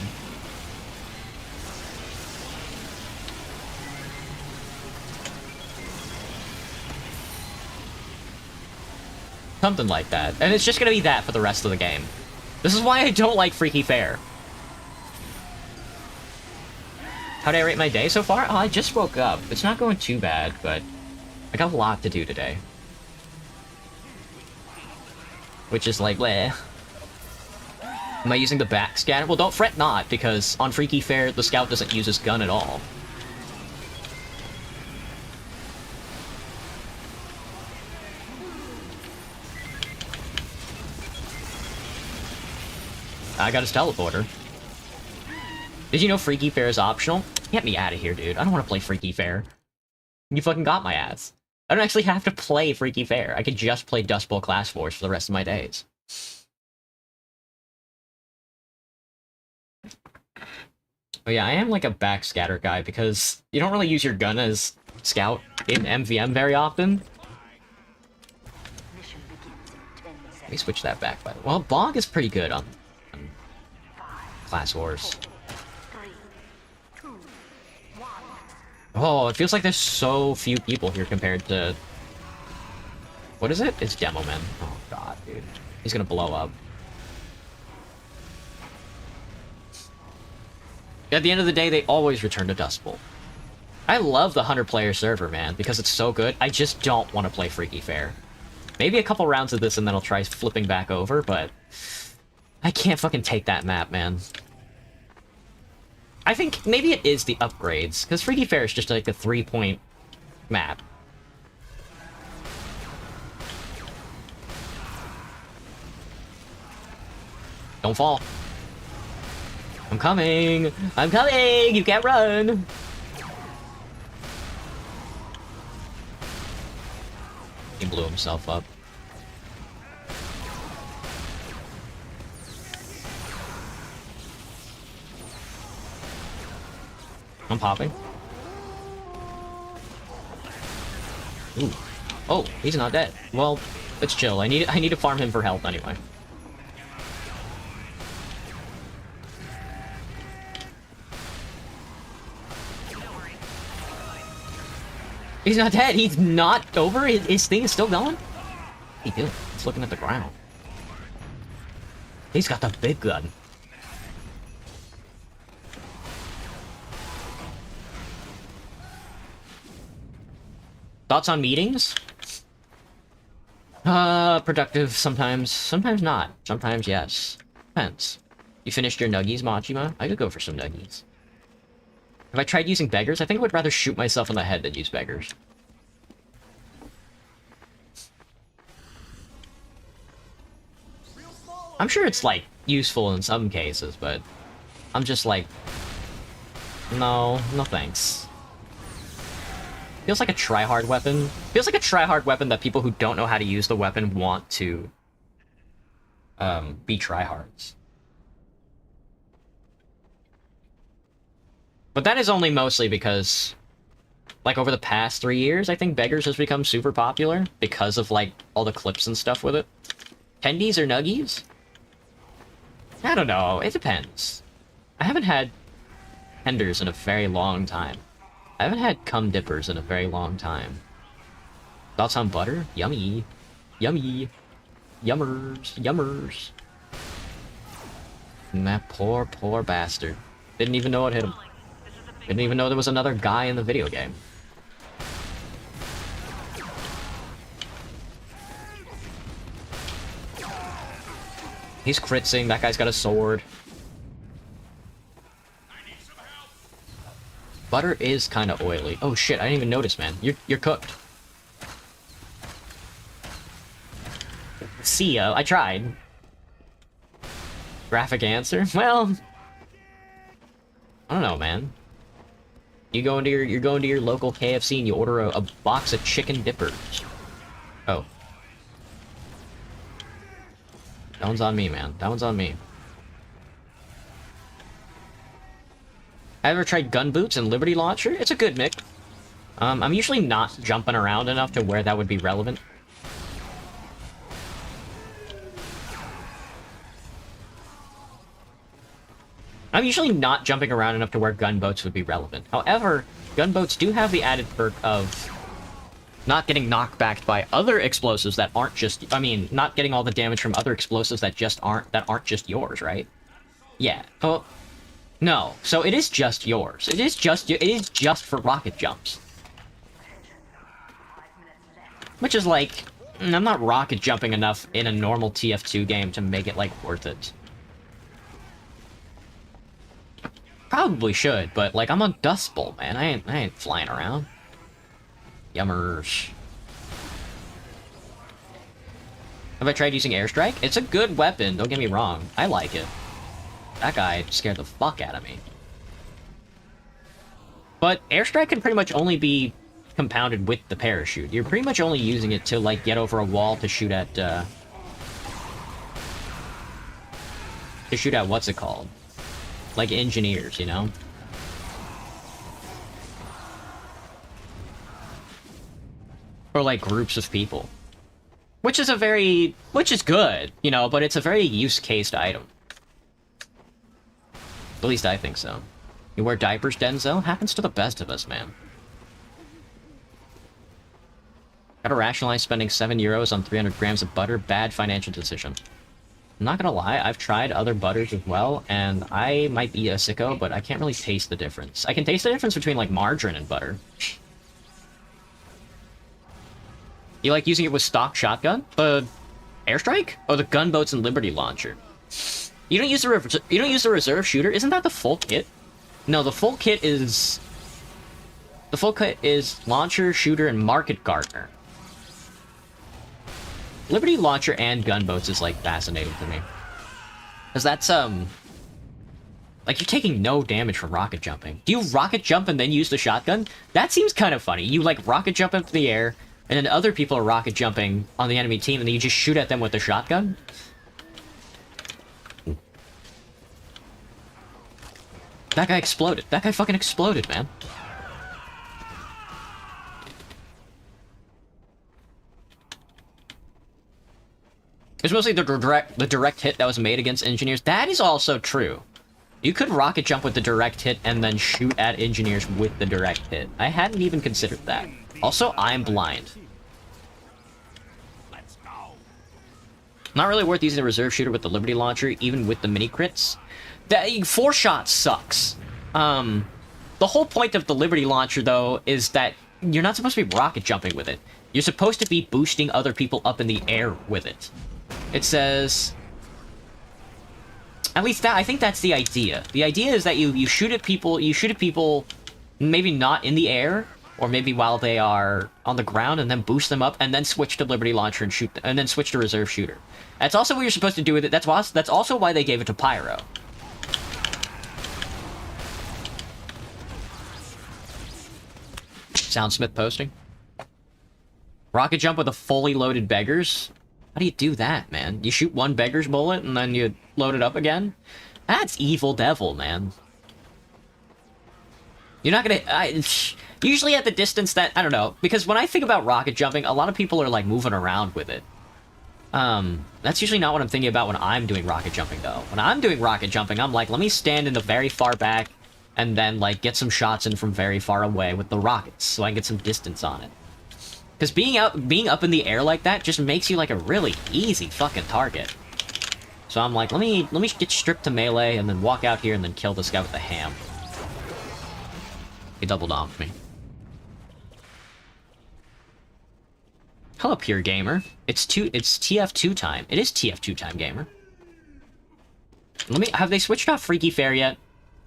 Something like that. And it's just gonna be that for the rest of the game. This is why I don't like Freaky Fair. How did I rate my day so far? Oh, I just woke up. It's not going too bad, but I got a lot to do today. Which is like, bleh. Am I using the back scatter? Well, don't fret not, because on Freaky Fair, the scout doesn't use his gun at all. I got his teleporter. Did you know Freaky Fair is optional? Get me out of here, dude. I don't want to play Freaky Fair. You fucking got my ass. I don't actually have to play Freaky Fair. I could just play Dust Bowl Class Force for the rest of my days. But yeah, I am like a backscatter guy because you don't really use your gun as scout in MVM very often. Let me switch that back, by the way. Well, Bog is pretty good on Class Wars. Oh, it feels like there's so few people here compared to... What is it? It's Demo Man. Oh god, dude. He's gonna blow up. At the end of the day, they always return to Dust Bowl. I love the 100-player server, man, because it's so good. I just don't want to play Freaky Fair. Maybe a couple rounds of this and then I'll try flipping back over, but... I can't fucking take that map, man. I think maybe it is the upgrades, because Freaky Fair is just like a 3-point map. Don't fall. I'm coming! I'm coming! You can't run! He blew himself up. I'm popping. Ooh. Oh, he's not dead. Well, let's chill. I need to farm him for health anyway. He's not dead. He's not over. His thing is still going. What are you doing? He's looking at the ground. He's got the big gun. Thoughts on meetings? Productive sometimes. Sometimes not. Sometimes yes. Depends. You finished your nuggies, Machima? I could go for some nuggies. Have I tried using beggars? I think I would rather shoot myself in the head than use beggars. I'm sure it's, like, useful in some cases, but I'm just like, no thanks. Feels like a try-hard weapon. Feels like a try-hard weapon that people who don't know how to use the weapon want to be tryhards. But that is only mostly because, like, over the past 3 years, I think Beggars has become super popular because of, like, all the clips and stuff with it. Tendies or nuggies? I don't know. It depends. I haven't had tenders in a very long time. I haven't had cum dippers in a very long time. Thoughts on butter? Yummy. Yummy. Yummers. Yummers. And that poor, poor bastard. Didn't even know it hit him. Didn't even know there was another guy in the video game. He's critzing. That guy's got a sword. Butter is kind of oily. Oh shit, I didn't even notice, man. You're cooked. See ya, I tried. Graphic answer? Well, I don't know, man. You're going to your local KFC and you order a box of chicken dippers. Oh. That one's on me, man. That one's on me. I ever tried gun boots and Liberty Launcher? It's a good mix. I'm usually not jumping around enough to where that would be relevant. I'm usually not jumping around enough to where gunboats would be relevant. However, gunboats do have the added perk of not getting knocked back by other explosives that aren't just... I mean, not getting all the damage from other explosives that aren't just yours, right? Yeah. Well, no. So it is just yours. It is just for rocket jumps. Which is like, I'm not rocket jumping enough in a normal TF2 game to make it, like, worth it. Probably should, but, like, I'm on Dust Bowl, man. I ain't flying around. Yummers. Have I tried using Airstrike? It's a good weapon, don't get me wrong. I like it. That guy scared the fuck out of me. But Airstrike can pretty much only be compounded with the parachute. You're pretty much only using it to, like, get over a wall to shoot at, what's it called? Like, engineers, you know? Or, like, groups of people. Which is good, you know, but it's a very use-cased item. At least I think so. You wear diapers, Denzel? Happens to the best of us, man. Gotta rationalize spending €7 on 300 grams of butter. Bad financial decision. I'm not gonna lie, I've tried other butters as well, and I might be a sicko, but I can't really taste the difference. I can taste the difference between, like, margarine and butter. You like using it with stock shotgun? Airstrike? Or the gunboats and Liberty Launcher? You don't use the reserve shooter? Isn't that the full kit? No, the full kit is... The full kit is Launcher, Shooter, and Market Gardener. Liberty Launcher and gunboats is, like, fascinating to me. Because that's, like, you're taking no damage from rocket jumping. Do you rocket jump and then use the shotgun? That seems kind of funny. You, like, rocket jump into the air, and then other people are rocket jumping on the enemy team, and then you just shoot at them with the shotgun? That guy exploded. That guy fucking exploded, man. It's mostly the direct hit that was made against engineers. That is also true. You could rocket jump with the direct hit and then shoot at engineers with the direct hit. I hadn't even considered that. Also, I'm blind. Not really worth using the reserve shooter with the Liberty Launcher, even with the mini crits. That 4 shots sucks. The whole point of the Liberty Launcher, though, is that you're not supposed to be rocket jumping with it. You're supposed to be boosting other people up in the air with it. It says... At least that, I think that's the idea. The idea is that you shoot at people, maybe not in the air, or maybe while they are on the ground, and then boost them up, and then switch to Liberty Launcher and shoot, and then switch to Reserve Shooter. That's also what you're supposed to do with it. That's also why they gave it to Pyro. Soundsmith posting. Rocket jump with a fully loaded beggars? How do you do that, man? You shoot one beggar's bullet and then you load it up again? That's evil devil, man. You're not gonna... usually at the distance that... I don't know. Because when I think about rocket jumping, a lot of people are, like, moving around with it. That's usually not what I'm thinking about when I'm doing rocket jumping, though. When I'm doing rocket jumping, I'm like, let me stand in the very far back and then, like, get some shots in from very far away with the rockets so I can get some distance on it. Because being up in the air like that just makes you, like, a really easy fucking target. So I'm like, let me get stripped to melee and then walk out here and then kill this guy with a ham. He double domed me. Hello, Pure Gamer. It's TF2 time. It is TF2 time, gamer. Have they switched off Freaky Fair yet?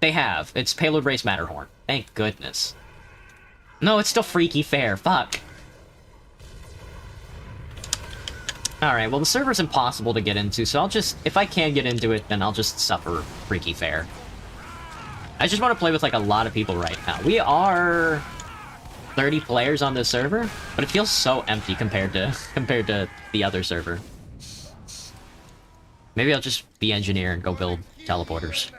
They have. It's Payload Race Matterhorn. Thank goodness. No, it's still Freaky Fair. Fuck. Alright, well, the server's impossible to get into, so I'll just... If I can get into it, then I'll just suffer Freaky Fair. I just want to play with, like, a lot of people right now. We are 30 players on this server, but it feels so empty compared to the other server. Maybe I'll just be engineer and go build teleporters.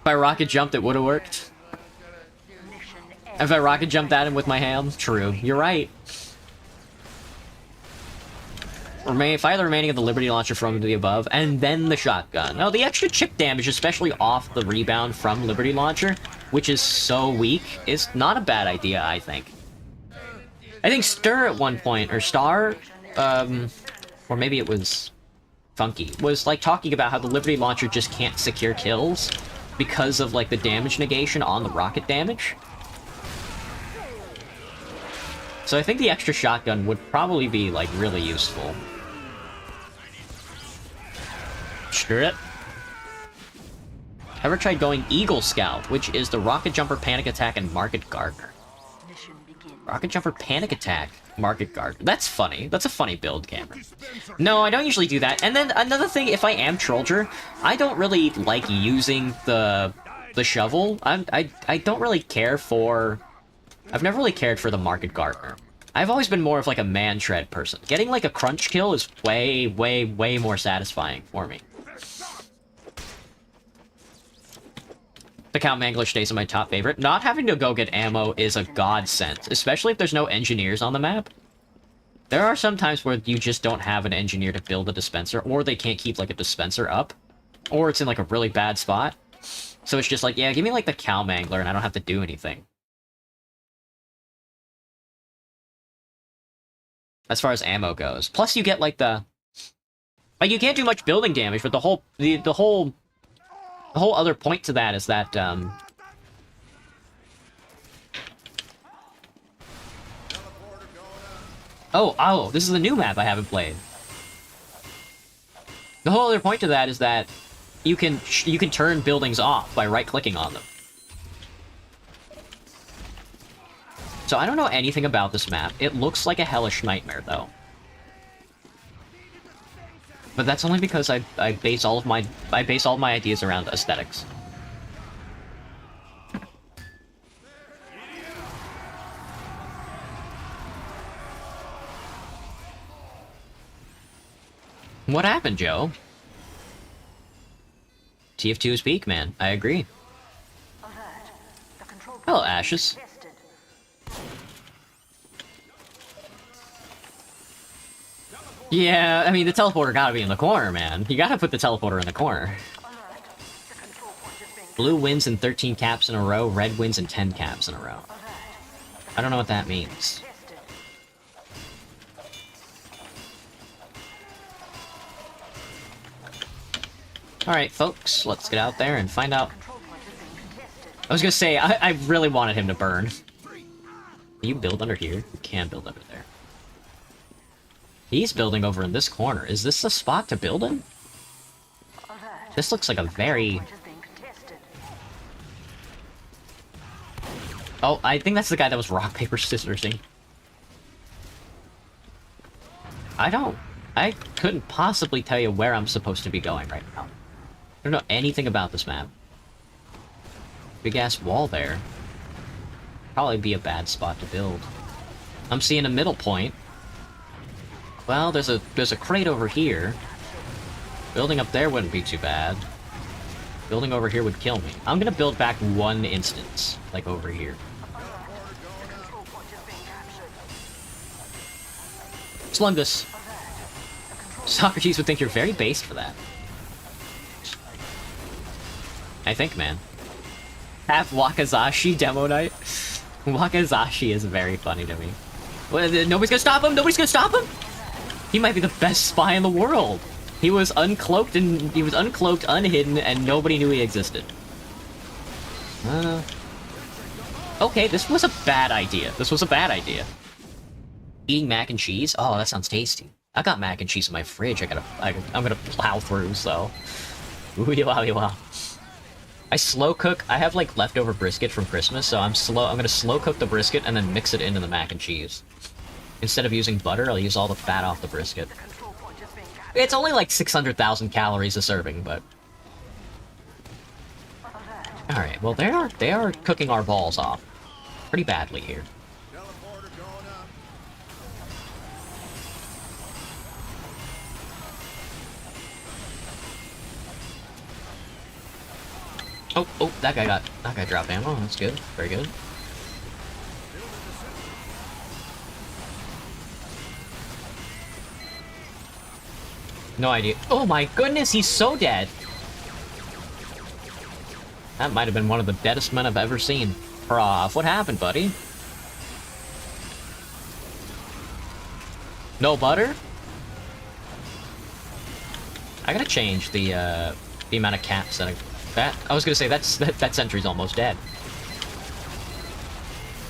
If I rocket jumped, it would have worked. If I rocket jumped at him with my ham, true. You're right. Fire the remaining of the Liberty Launcher from the above, and then the shotgun. Now, the extra chip damage, especially off the rebound from Liberty Launcher, which is so weak, is not a bad idea, I think. I think Stir at one point, or Star, or maybe it was Funky, was, like, talking about how the Liberty Launcher just can't secure kills because of, like, the damage negation on the rocket damage. So I think the extra shotgun would probably be, like, really useful. Sure it. Ever tried going Eagle Scout, which is the Rocket Jumper, Panic Attack, and Market Gardener? Rocket Jumper, Panic Attack, Market Gardener. That's funny. That's a funny build, Cameron. No, I don't usually do that. And then another thing, if I am Trollger, I don't really like using the shovel. I don't really care for... I've never really cared for the Market Gardener. I've always been more of like a man-shred person. Getting like a crunch kill is way, way, way more satisfying for me. The Cow Mangler stays my top favorite. Not having to go get ammo is a godsend, especially if there's no engineers on the map. There are some times where you just don't have an engineer to build a dispenser, or they can't keep like a dispenser up, or it's in like a really bad spot. So it's just like, yeah, give me like the Cow Mangler and I don't have to do anything. As far as ammo goes. Plus you get like the... Like you can't do much building damage, but the whole other point to that is that, Oh, this is a new map I haven't played. The whole other point to that is that you can turn buildings off by right-clicking on them. So I don't know anything about this map. It looks like a hellish nightmare, though. But that's only because I base all of my ideas around aesthetics. What happened, Joe? tf2 is peak, man. I agree. Hello, Ashes. Yeah, I mean, the teleporter gotta be in the corner, man. You gotta put the teleporter in the corner. Blue wins in 13 caps in a row, red wins in 10 caps in a row. I don't know what that means. Alright, folks, let's get out there and find out. I was gonna say, I really wanted him to burn. Can you build under here? You can build under there. He's building over in this corner. Is this the spot to build in? This looks like a very... Oh, I think that's the guy that was rock, paper, scissorsing. I couldn't possibly tell you where I'm supposed to be going right now. I don't know anything about this map. Big-ass wall there. Probably be a bad spot to build. I'm seeing a middle point. Well, there's a crate over here. Building up there wouldn't be too bad. Building over here would kill me. I'm gonna build back one instance, like over here. Slungus. Socrates would think you're very based for that. I think, man. Have Wakazashi demo night? Wakazashi is very funny to me. Well, nobody's gonna stop him! Nobody's gonna stop him! He might be the best spy in the world! He was uncloaked, unhidden, and nobody knew he existed. Okay, this was a bad idea. This was a bad idea. Eating mac and cheese? Oh, that sounds tasty. I got mac and cheese in my fridge. I'm gonna plow through, so... Ooh-wee wow. I slow cook. I have like leftover brisket from Christmas, so I'm gonna slow cook the brisket and then mix it into the mac and cheese. Instead of using butter, I'll use all the fat off the brisket. It's only like 600,000 calories a serving, but... Alright, well they are cooking our balls off. Pretty badly here. Oh, that guy dropped ammo. That's good. Very good. No idea. Oh my goodness, he's so dead. That might have been one of the deadest men I've ever seen. Prof, what happened, buddy? No butter? I gotta change the amount of caps that I was gonna say that sentry's almost dead.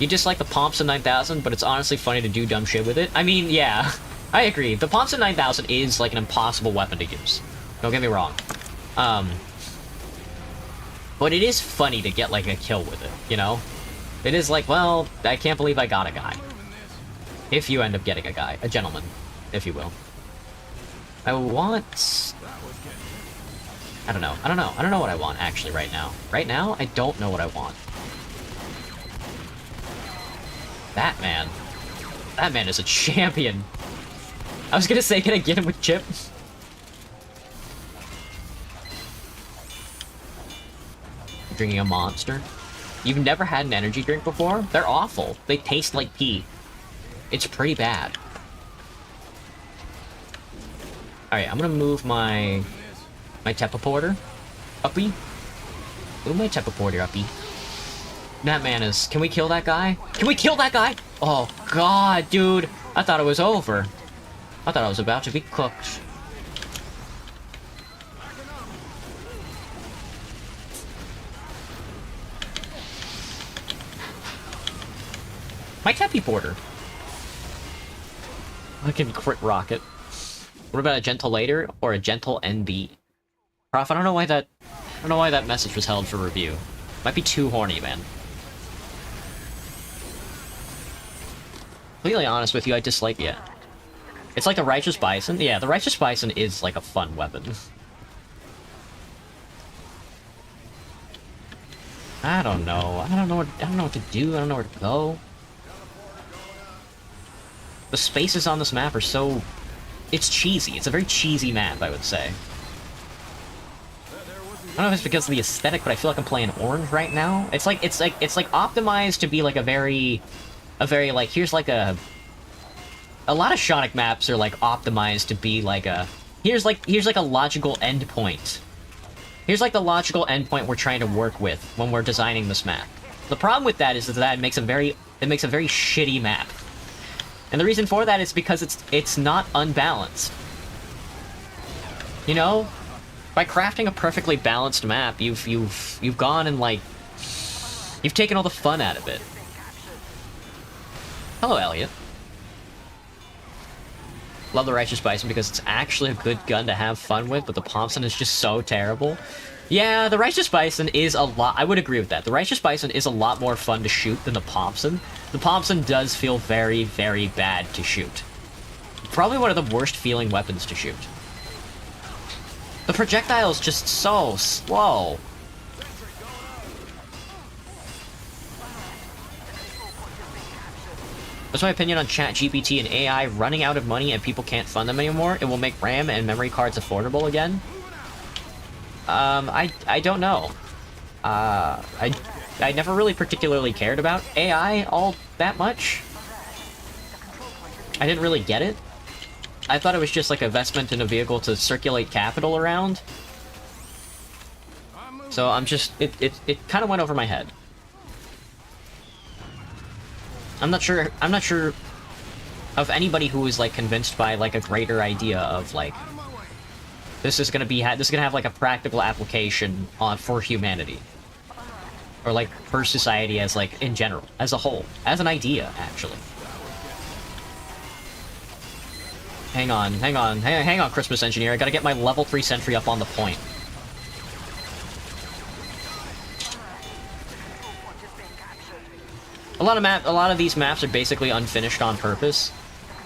You dislike the Thompson 9000, but it's honestly funny to do dumb shit with it. I mean, yeah, I agree. The Thompson 9000 is like an impossible weapon to use. Don't get me wrong. But it is funny to get like a kill with it, you know? It is like, well, I can't believe I got a guy. If you end up getting a guy. A gentleman, if you will. I want... I don't know. I don't know what I want, actually, right now. Right now, I don't know what I want. That man. That man is a champion. I was gonna say, can I get him with Chip? Drinking a Monster. You've never had an energy drink before? They're awful. They taste like pee. It's pretty bad. Alright, I'm gonna move my teleporter uppy. Move my teleporter uppy. That man is... Can we kill that guy? Can we kill that guy? Oh god, dude. I thought it was over. I thought I was about to be cooked. My teleporter. I can crit rocket. What about a gentle later or a gentle NB? Prof, I don't know why that message was held for review. Might be too horny, man. Completely honest with you, I dislike it. It's like the Righteous Bison. Yeah, the Righteous Bison is like a fun weapon. I don't know. I don't know what to do. I don't know where to go. The spaces on this map are so... It's cheesy. It's a very cheesy map, I would say. I don't know if it's because of the aesthetic, but I feel like I'm playing orange right now. It's like optimized to be like a very like, here's like a lot of Sonic maps are like optimized to be like a here's like a logical endpoint. Here's like the logical endpoint we're trying to work with when we're designing this map. The problem with that is that it makes a very shitty map. And the reason for that is because it's not unbalanced. You know? By crafting a perfectly balanced map, you've gone and like you've taken all the fun out of it. Hello, Elliot. Love the Righteous Bison because it's actually a good gun to have fun with, but the Thompson is just so terrible. Yeah, the Righteous Bison is a lot... I would agree with that. The Righteous Bison is a lot more fun to shoot than the Thompson. The Thompson does feel very, very bad to shoot. Probably one of the worst feeling weapons to shoot. The projectile is just so slow. What's my opinion on ChatGPT and AI running out of money and people can't fund them anymore? It will make RAM and memory cards affordable again? I don't know. I never really particularly cared about AI all that much. I didn't really get it. I thought it was just like an investment in a vehicle to circulate capital around. So I'm just... It kind of went over my head. I'm not sure of anybody who is like convinced by like a greater idea of like this is gonna have like a practical application for humanity, or like for society as like in general, as a whole, as an idea actually. Hang on, Christmas Engineer. I gotta get my level 3 sentry up on the point. A lot of these maps are basically unfinished on purpose.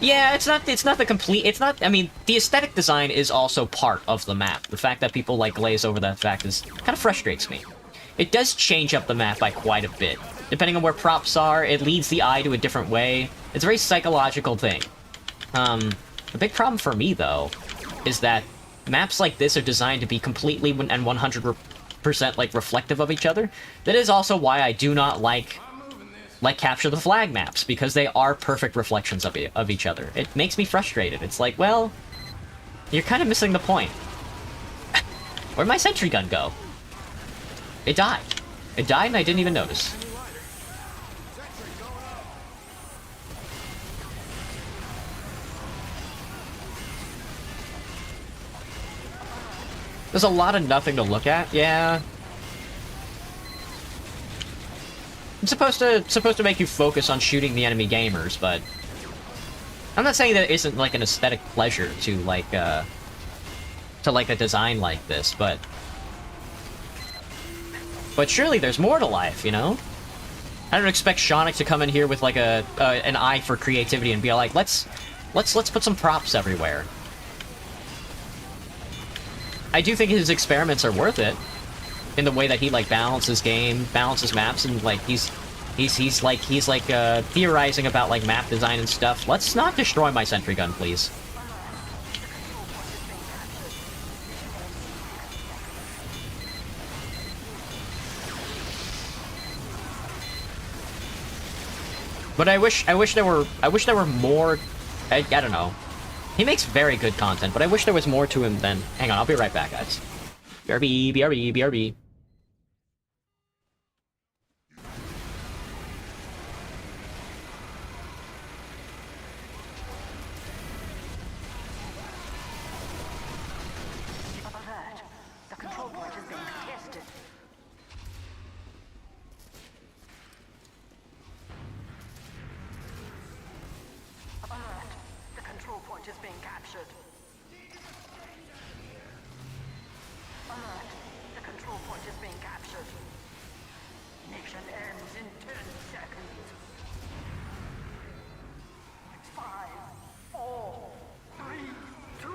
Yeah, it's not the complete... It's not... I mean, the aesthetic design is also part of the map. The fact that people, like, glaze over that fact kind of frustrates me. It does change up the map by quite a bit. Depending on where props are, it leads the eye to a different way. It's a very psychological thing. The big problem for me, though, is that maps like this are designed to be completely and 100% like reflective of each other. That is also why I do not like Capture the Flag maps, because they are perfect reflections of each other. It makes me frustrated. It's like, well, You're kind of missing the point. Where'd my sentry gun go? It died. It died and I didn't even notice. There's a lot of nothing to look at, yeah. It's supposed to make you focus on shooting the enemy gamers, but I'm not saying that it isn't like an aesthetic pleasure to like a design like this, but surely there's more to life, you know? I don't expect Shonik to come in here with like an eye for creativity and be like, let's put some props everywhere. I do think his experiments are worth it in the way that he like balances maps, and like he's theorizing about like map design and stuff. Let's not destroy my sentry gun, please. But I wish there were more. I don't know. He makes very good content, but I wish there was more to him than... Hang on, I'll be right back, guys. BRB, BRB, BRB.
Alert. The control point is being contested. Alert. The control point is being captured. Alert. The control point is being captured. Mission ends in 10 seconds. 5, 4, 3, 2, 1.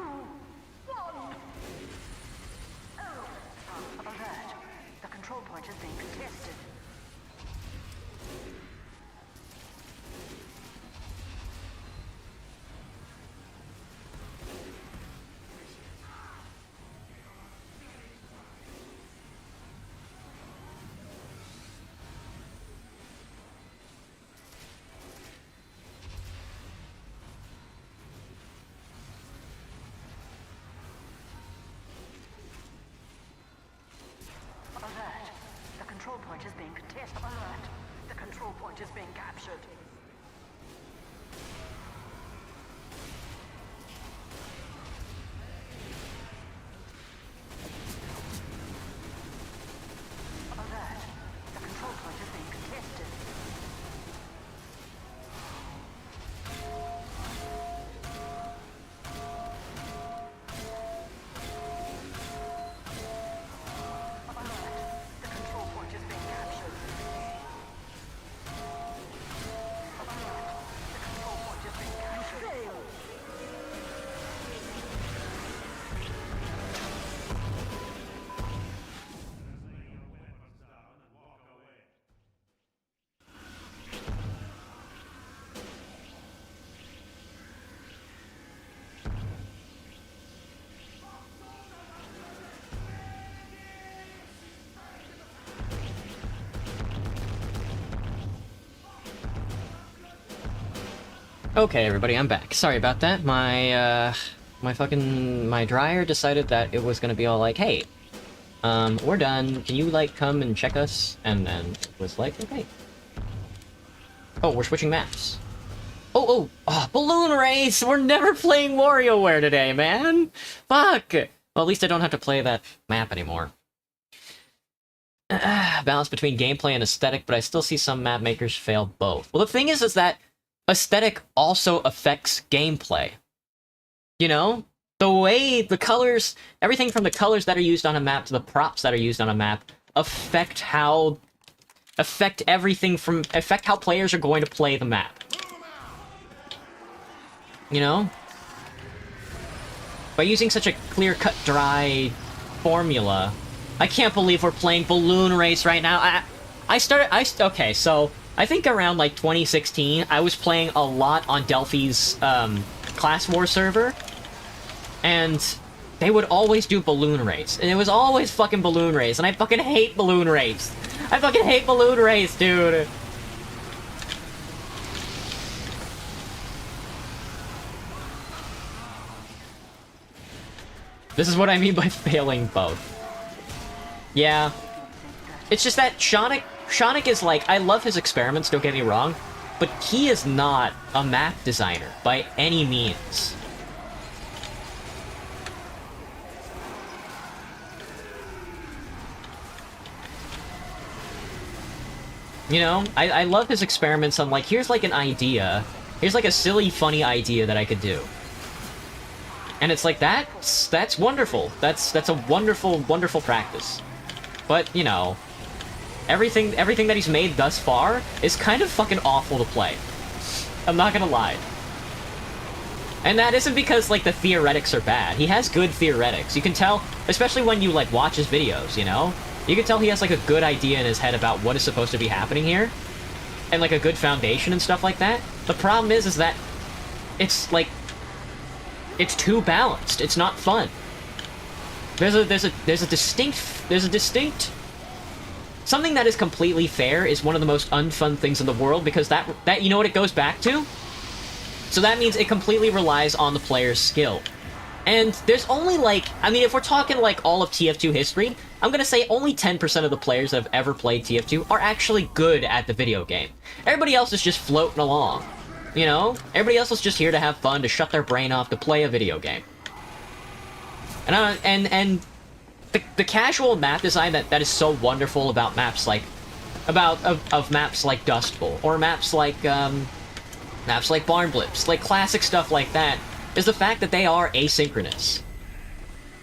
Alert. The control point is being contested. Alert. The control point is being contested. Alert. The control point is being captured. Alert. The control point is being contested. The control point is being captured. The control point is being captured.
Okay, everybody, I'm back. Sorry about that. My dryer decided that it was gonna be all like, hey, we're done. Can you, like, come and check us? And then it was like, okay. Oh, we're switching maps. Oh, Balloon Race! We're never playing WarioWare today, man! Fuck! Well, at least I don't have to play that map anymore. Balance between gameplay and aesthetic, but I still see some map makers fail both. Well, the thing is that aesthetic also affects gameplay. You know? The way the colors, everything from the colors that are used on a map to the props that are used on a map affect how players are going to play the map. You know? By using such a clear-cut, dry formula, I can't believe we're playing Balloon Race right now. Okay, so I think around like 2016, I was playing a lot on Delphi's Class War server, and they would always do Balloon Race, and it was always fucking Balloon Race, and I fucking hate Balloon Race. I fucking hate Balloon Race, dude. This is what I mean by failing both. Yeah. It's just that Shonik is like, I love his experiments, don't get me wrong, but he is not a map designer by any means. You know, I love his experiments on like, here's like an idea, here's like a silly, funny idea that I could do. And it's like, that's wonderful. That's a wonderful, wonderful practice. But, you know, everything that he's made thus far is kind of fucking awful to play. I'm not gonna lie. And that isn't because, like, the theoretics are bad. He has good theoretics. You can tell, especially when you, like, watch his videos, you know? You can tell he has, like, a good idea in his head about what is supposed to be happening here. And, like, a good foundation and stuff like that. The problem is that it's, like, it's too balanced. It's not fun. There's a distinct... Something that is completely fair is one of the most unfun things in the world, because that you know what it goes back to? So that means it completely relies on the player's skill. And there's only, like... I mean, if we're talking, like, all of TF2 history, I'm gonna say only 10% of the players that have ever played TF2 are actually good at the video game. Everybody else is just floating along. You know? Everybody else is just here to have fun, to shut their brain off, to play a video game. And the casual map design that is so wonderful about maps like... of maps like Dust Bowl, or maps like Barn Blips, like classic stuff like that, is the fact that they are asynchronous.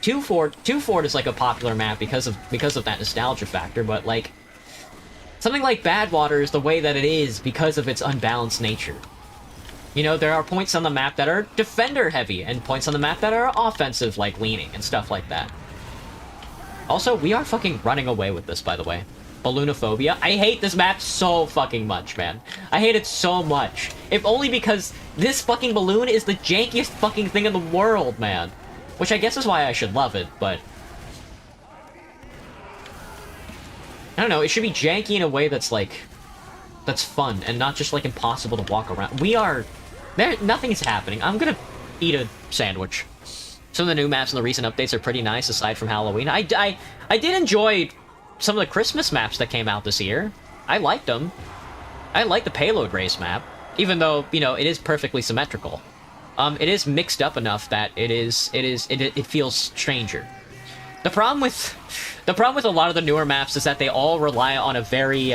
Two Fort is like a popular map because of that nostalgia factor, but like... Something like Badwater is the way that it is because of its unbalanced nature. You know, there are points on the map that are defender-heavy, and points on the map that are offensive, like, leaning, and stuff like that. Also, we are fucking running away with this, by the way. Balloonophobia. I hate this map so fucking much, man. I hate it so much. If only because this fucking balloon is the jankiest fucking thing in the world, man. Which I guess is why I should love it, but... I don't know, it should be janky in a way that's, like... that's fun, and not just, like, impossible to walk around. We are... nothing is happening. I'm gonna eat a sandwich. Some of the new maps in the recent updates are pretty nice, aside from Halloween. I did enjoy some of the Christmas maps that came out this year. I liked them. I like the Payload Race map, even though, you know, it is perfectly symmetrical. It is mixed up enough that it feels stranger. The problem with a lot of the newer maps is that they all rely on a very,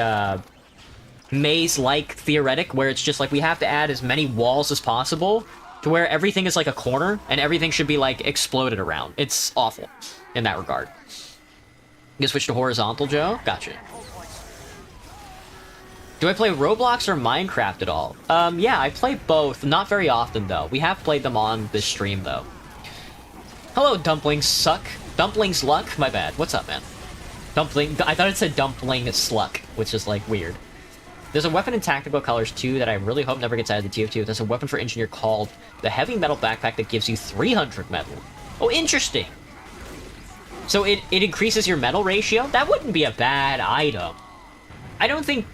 maze-like theoretic, where it's just like, we have to add as many walls as possible, to where everything is like a corner, and everything should be, like, exploded around. It's awful, in that regard. You switch to horizontal, Joe? Gotcha. Do I play Roblox or Minecraft at all? Yeah, I play both. Not very often, though. We have played them on this stream, though. Hello, Dumplings Suck. Dumplings Luck? My bad. What's up, man? I thought it said Dumpling Sluck, which is, like, weird. There's a weapon in Tactical Colors 2 that I really hope never gets added to TF2. There's a weapon for Engineer called the Heavy Metal Backpack that gives you 300 metal. Oh, interesting! So it increases your metal ratio? That wouldn't be a bad item. I don't think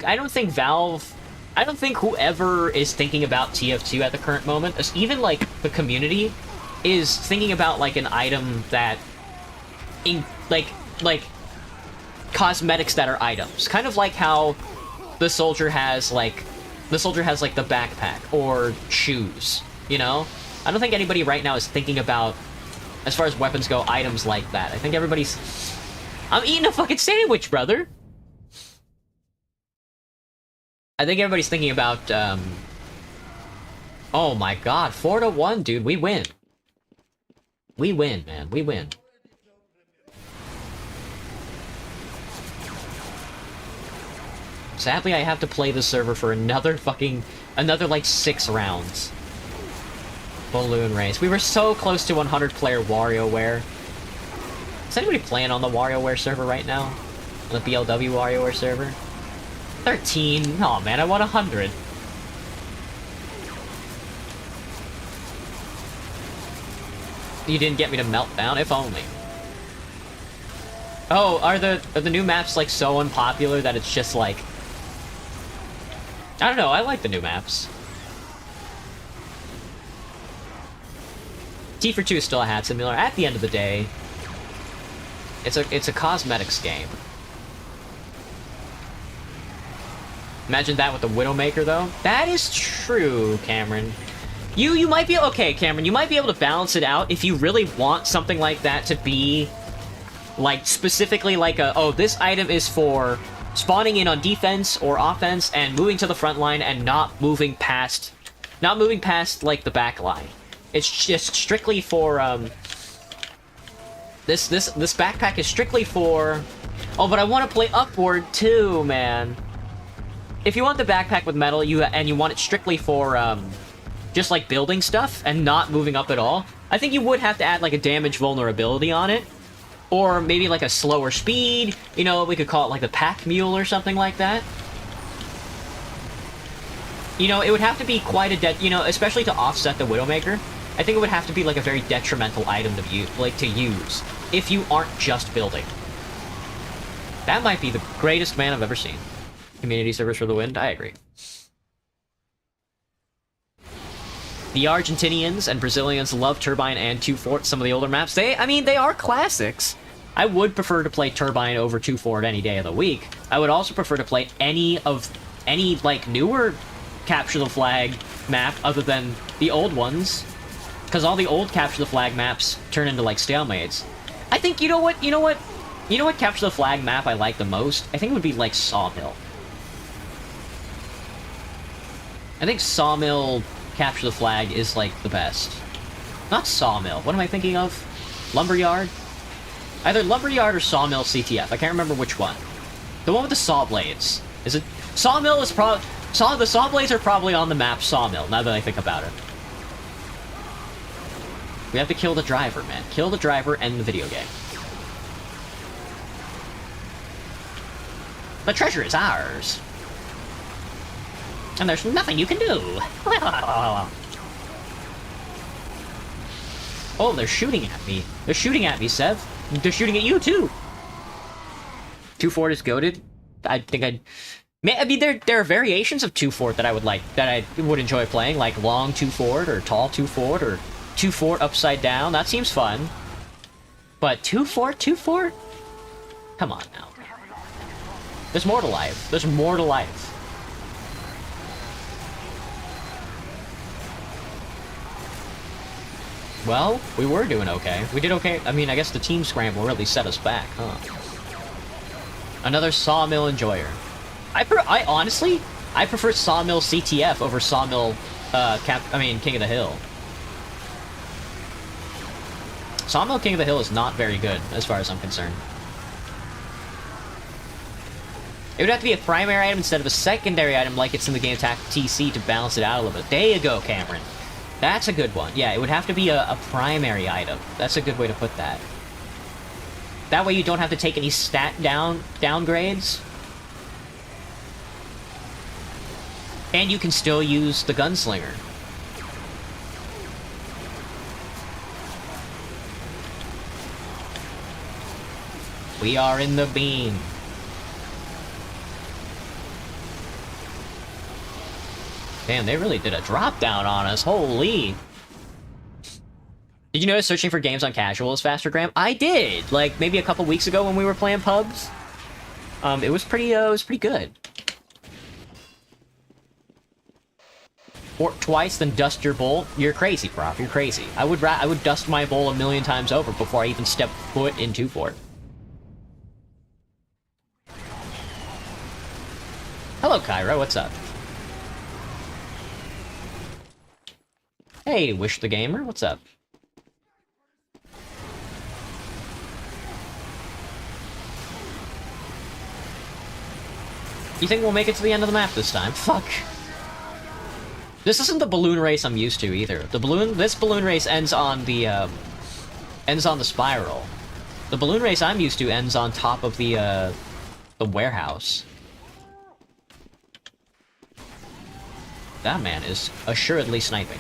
Valve... I don't think whoever is thinking about TF2 at the current moment, even, like, the community, is thinking about, like, an item that... like, cosmetics that are items. Kind of like how... the soldier has, like, the backpack, or shoes, you know? I don't think anybody right now is thinking about, as far as weapons go, items like that. I think everybody's... I'm eating a fucking sandwich, brother! I think everybody's thinking about, oh my god, 4-1, dude, we win. We win, man, we win. Sadly, I have to play the server for another, like, 6 rounds. Balloon Race. We were so close to 100-player WarioWare. Is anybody playing on the WarioWare server right now? On the BLW WarioWare server? 13. Oh man, I want 100. You didn't get me to melt down? If only. Oh, are the new maps, like, so unpopular that it's just, like... I don't know, I like the new maps. tf2 is still a hat simulator. At the end of the day, it's a cosmetics game. Imagine that with the Widowmaker, though. That is true, Cameron. You might be... Okay, Cameron, you might be able to balance it out if you really want something like that to be, like, specifically like a... Oh, this item is for spawning in on defense or offense and moving to the front line and not moving past... Not moving past, like, the back line. It's just strictly for, This backpack is strictly for... Oh, but I want to play upward, too, man. If you want the backpack with metal, you want it strictly for, just, like, building stuff and not moving up at all, I think you would have to add, like, a damage vulnerability on it. Or maybe, like, a slower speed. You know, we could call it, like, the pack mule or something like that. You know, it would have to be quite a... You know, especially to offset the Widowmaker, I think it would have to be, like, a very detrimental item to use if you aren't just building. That might be the greatest man I've ever seen. Community service for the win? I agree. The Argentinians and Brazilians love Turbine and 2 Fort, some of the older maps. I mean, they are classics. I would prefer to play Turbine over 2 Fort any day of the week. I would also prefer to play any, like, newer Capture the Flag map other than the old ones. Because all the old Capture the Flag maps turn into, like, stalemates. I think, you know what Capture the Flag map I like the most? I think it would be, like, Sawmill. I think Sawmill Capture the Flag is, like, the best. Not Sawmill. What am I thinking of? Lumberyard? Either Lumberyard or Sawmill CTF. I can't remember which one. The one with the saw blades. Is it... Sawmill is probably... The saw blades are probably on the map Sawmill, now that I think about it. We have to kill the driver, man. Kill the driver and the video game. The treasure is ours. And there's nothing you can do. Oh, they're shooting at me. They're shooting at me, Sev. They're shooting at you, too. 2 Fort is goated. I think I'd... I mean, there are variations of 2 Fort that I would like, that I would enjoy playing, like long 2 Fort, or tall 2 Fort, or 2 Fort upside down. That seems fun. But 2 Fort? Come on, now. There's more to life. There's more to life. Well, we were doing okay. We did okay. I mean, I guess the team scramble really set us back, huh? Another Sawmill enjoyer. I honestly prefer Sawmill CTF over Sawmill, King of the Hill. Sawmill King of the Hill is not very good, as far as I'm concerned. It would have to be a primary item instead of a secondary item like it's in the game attack TC to balance it out a little bit. There you go, Cameron. That's a good one. Yeah, it would have to be a primary item. That's a good way to put that. That way you don't have to take any stat downgrades. And you can still use the Gunslinger. We are in the beam. Damn, they really did a drop down on us. Holy. Did you notice searching for games on casual is faster, Graham? I did. Like maybe a couple weeks ago when we were playing pubs. It was pretty good. Fort twice, then dust your bowl. You're crazy, Prof. You're crazy. I would dust my bowl a million times over before I even step foot into Fort. Hello, Kyra. What's up? Hey, Wish the Gamer. What's up? You think we'll make it to the end of the map this time? Fuck. This isn't the balloon race I'm used to either. This balloon race ends on the spiral. The balloon race I'm used to ends on top of the warehouse. That man is assuredly sniping.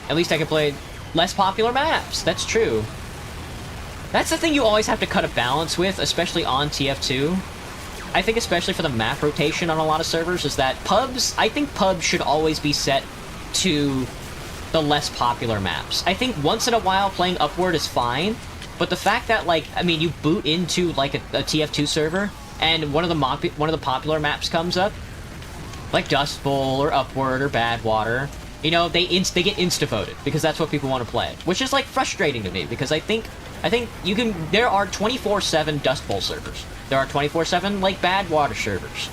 At least I can play less popular maps. That's true. That's the thing you always have to cut a balance with, especially on TF2. I think especially for the map rotation on a lot of servers, is that I think pubs should always be set to the less popular maps. I think once in a while playing Upward is fine, but the fact that, like, I mean, you boot into, like, a TF2 server, and one of the popular maps comes up, like Dust Bowl, or Upward, or Badwater, you know, they get insta-voted, because that's what people want to play. Which is, like, frustrating to me, because I think you can... There are 24/7 Dust Bowl servers. There are 24/7, like, Badwater servers.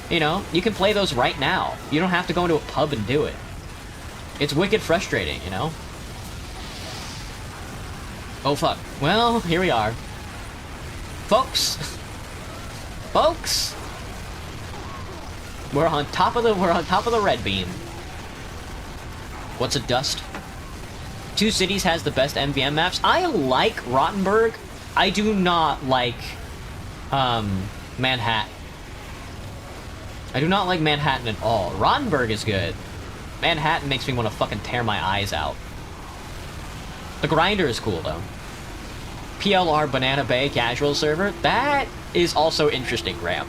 You know, you can play those right now. You don't have to go into a pub and do it. It's wicked frustrating, you know? Oh, fuck. Well, here we are. Folks! Folks! We're on top of the red beam. What's a dust? Two Cities has the best MVM maps. I like Rottenburg. I do not like, Manhattan. I do not like Manhattan at all. Rottenburg is good. Manhattan makes me want to fucking tear my eyes out. The Grinder is cool, though. PLR Banana Bay casual server. That is also interesting, Graham.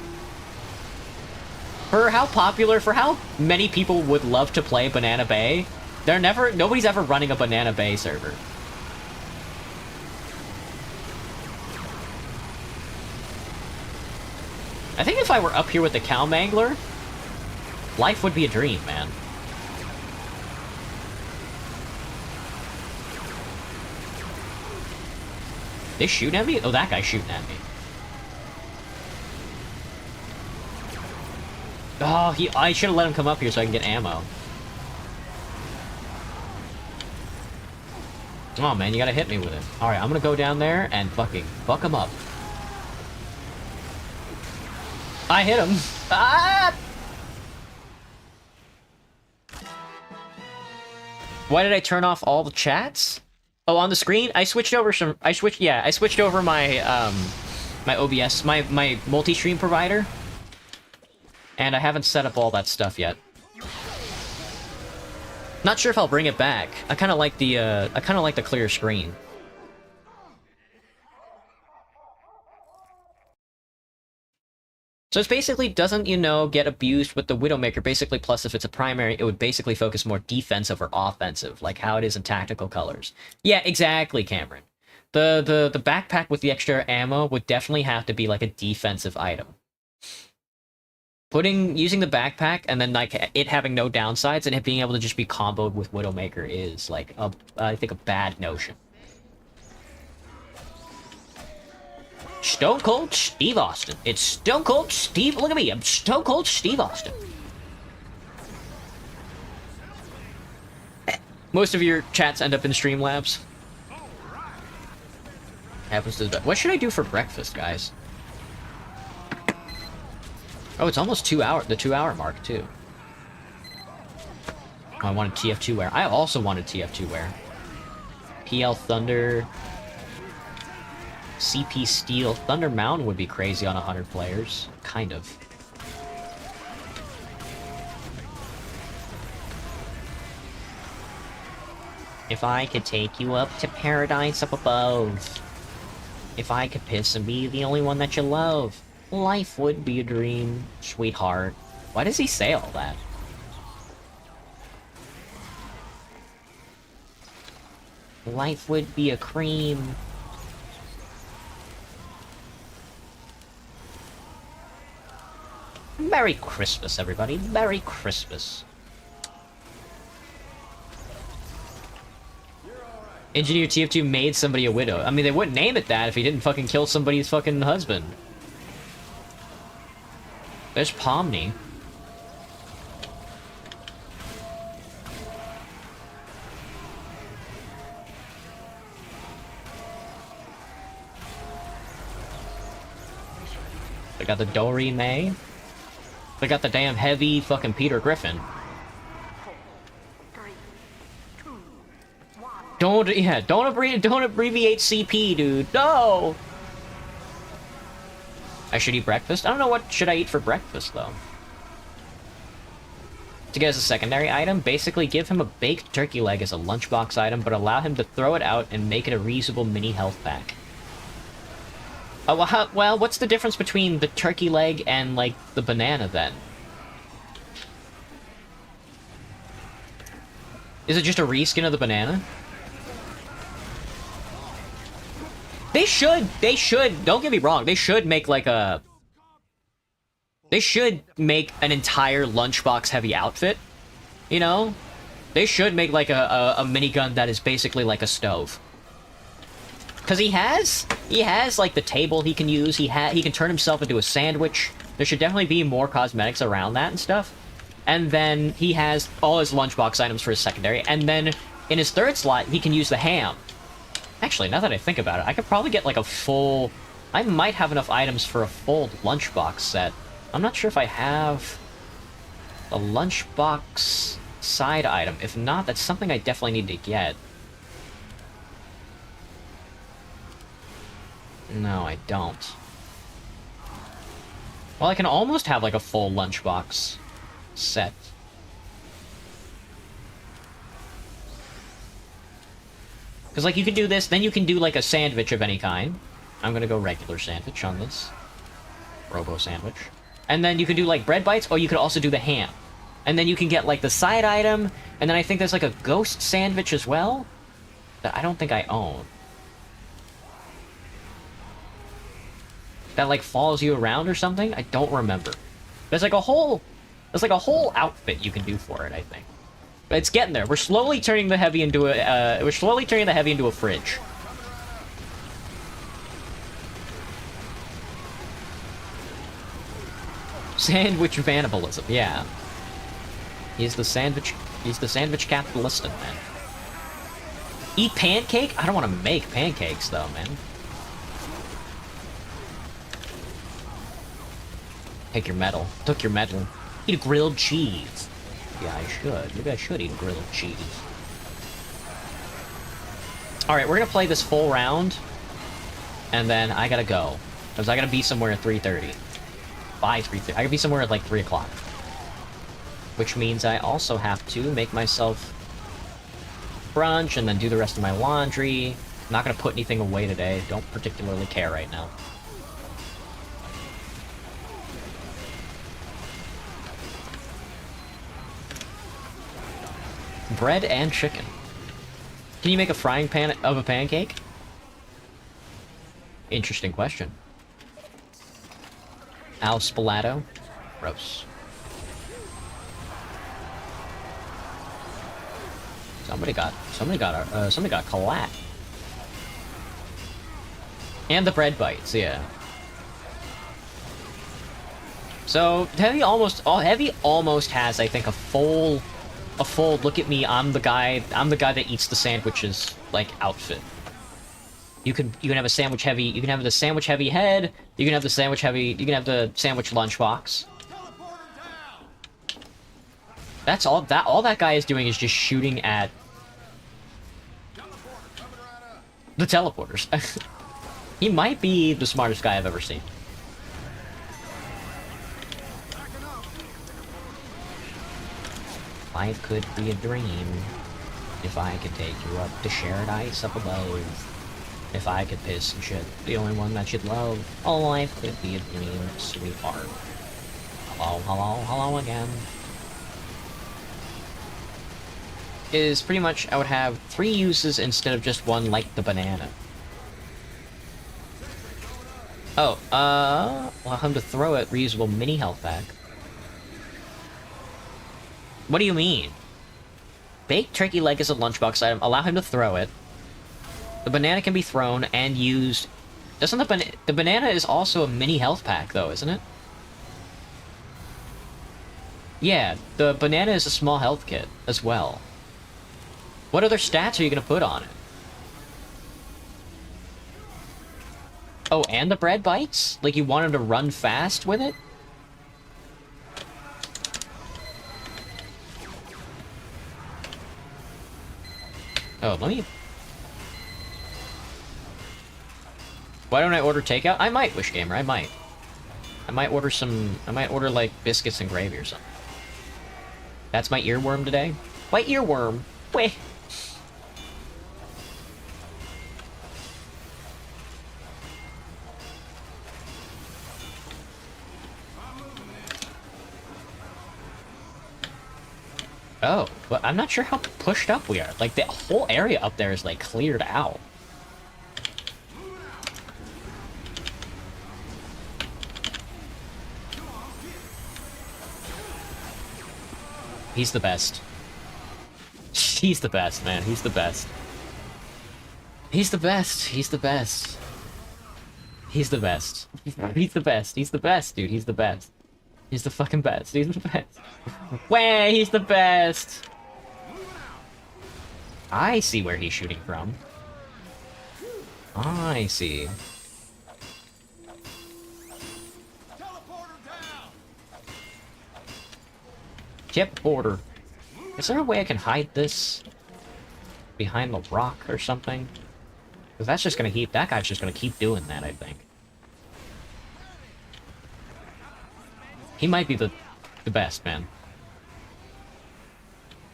For how many people would love to play Banana Bay, nobody's ever running a Banana Bay server. I think if I were up here with the Cow Mangler, life would be a dream, man. They shooting at me? Oh, that guy's shooting at me. Oh, I should have let him come up here so I can get ammo. Oh, man, you gotta hit me with it. Alright, I'm gonna go down there and fucking fuck him up. I hit him. Ah! Why did I turn off all the chats? Oh, on the screen? I switched over my, my OBS, my multi-stream provider. And I haven't set up all that stuff yet. Not sure if I'll bring it back. I kind of like the clear screen. So it's basically doesn't, you know, get abused with the Widowmaker. Basically, plus if it's a primary, it would basically focus more defensive or offensive, like how it is in Tactical Colors. Yeah, exactly, Cameron. The backpack with the extra ammo would definitely have to be like a defensive item. Using the backpack and then like it having no downsides and it being able to just be comboed with Widowmaker is like I think a bad notion. Stone Cold Steve Austin. It's Stone Cold Steve. Look at me. I'm Stone Cold Steve Austin. Most of your chats end up in Streamlabs. Happens to the best. What should I do for breakfast, guys? Oh, it's almost the 2-hour mark, too. Oh, I wanted TF2 wear. I also wanted TF2 wear. PL Thunder... CP Steel. Thunder Mountain would be crazy on 100 players. Kind of. If I could take you up to paradise up above. If I could piss and be the only one that you love. Life would be a dream, sweetheart. Why does he say all that? Life would be a cream. Merry Christmas, everybody. Merry Christmas. Engineer TF2 made somebody a widow. I mean, they wouldn't name it that if he didn't fucking kill somebody's fucking husband. There's Pomni. They got the Dory May. They got the damn heavy fucking Peter Griffin.
4, 3, 2, 1.
Don't abbreviate CP, dude. No! I should eat breakfast? I don't know what should I eat for breakfast, though. To get as a secondary item, basically give him a baked turkey leg as a lunchbox item, but allow him to throw it out and make it a reusable mini health pack. Well, what's the difference between the turkey leg and, like, the banana, then? Is it just a reskin of the banana? They should, don't get me wrong, they should make like a... They should make an entire lunchbox heavy outfit, you know? They should make like a minigun that is basically like a stove. Cause he has like the table he can use, he can turn himself into a sandwich. There should definitely be more cosmetics around that and stuff. And then he has all his lunchbox items for his secondary, and then in his third slot, he can use the ham. Actually, now that I think about it, I could probably get like a full... I might have enough items for a full lunchbox set. I'm not sure if I have a lunchbox side item. If not, that's something I definitely need to get. No, I don't. Well, I can almost have like a full lunchbox set. Because, like, you can do this, then you can do, like, a sandwich of any kind. I'm gonna go regular sandwich on this. Robo sandwich. And then you can do, like, bread bites, or you could also do the ham. And then you can get, like, the side item, and then I think there's, like, a ghost sandwich as well? That I don't think I own. That, like, follows you around or something? I don't remember. There's, like, a whole outfit you can do for it, I think. But it's getting there. We're slowly turning the heavy into a fridge. Sandwich cannibalism, yeah. He's the sandwich capitalist, man. Eat pancake? I don't want to make pancakes though, man. Take your medal. Took your medal. Eat a grilled cheese. Yeah, I should. Maybe I should eat grilled cheese. Alright, we're gonna play this full round. And then I gotta go. Because I gotta be somewhere at 3:30. By 3:30. I gotta be somewhere at like 3 o'clock. Which means I also have to make myself brunch and then do the rest of my laundry. I'm not gonna put anything away today. Don't particularly care right now. Bread and chicken. Can you make a frying pan of a pancake? Interesting question. Al Spalato? Gross. Somebody got collat. And the bread bites, yeah. So Heavy almost has, I think, a full look at me, I'm the guy that eats the sandwiches, like, outfit. You can have a sandwich heavy, you can have the sandwich heavy head, you can have the sandwich lunchbox. That's all that guy is doing is just shooting at the teleporters. He might be the smartest guy I've ever seen. Life could be a dream if I could take you up to shared ice up above. If I could piss and shit, the only one that you'd love. Oh, life could be a dream, sweetheart. Hello, hello, hello again. Is pretty much I would have 3 uses instead of just one, like the banana. Oh, allow him to throw it, reusable mini health pack. What do you mean? Baked turkey leg is a lunchbox item. Allow him to throw it. The banana can be thrown and used. Doesn't the banana is also a mini health pack though, isn't it? Yeah, the banana is a small health kit as well. What other stats are you gonna put on it? Oh, and the bread bites? Like you want him to run fast with it? Oh, let me... Why don't I order takeout? I might, Wish Gamer, I might. I might order, like, biscuits and gravy or something. That's my earworm today? Why earworm? Wait. Oh, but I'm not sure how pushed up we are. Like, the whole area up there is, like, cleared out. He's the best. He's the best, man. He's the best. He's the best. He's the best. He's the best. He's the best. He's the best, dude. He's the best. He's the fucking best. He's the best. Way, he's the best. I see where he's shooting from. I see. Teleporter. Is there a way I can hide this behind the rock or something? Because that's just gonna keep. That guy's just gonna keep doing that, I think. He might be the best, man.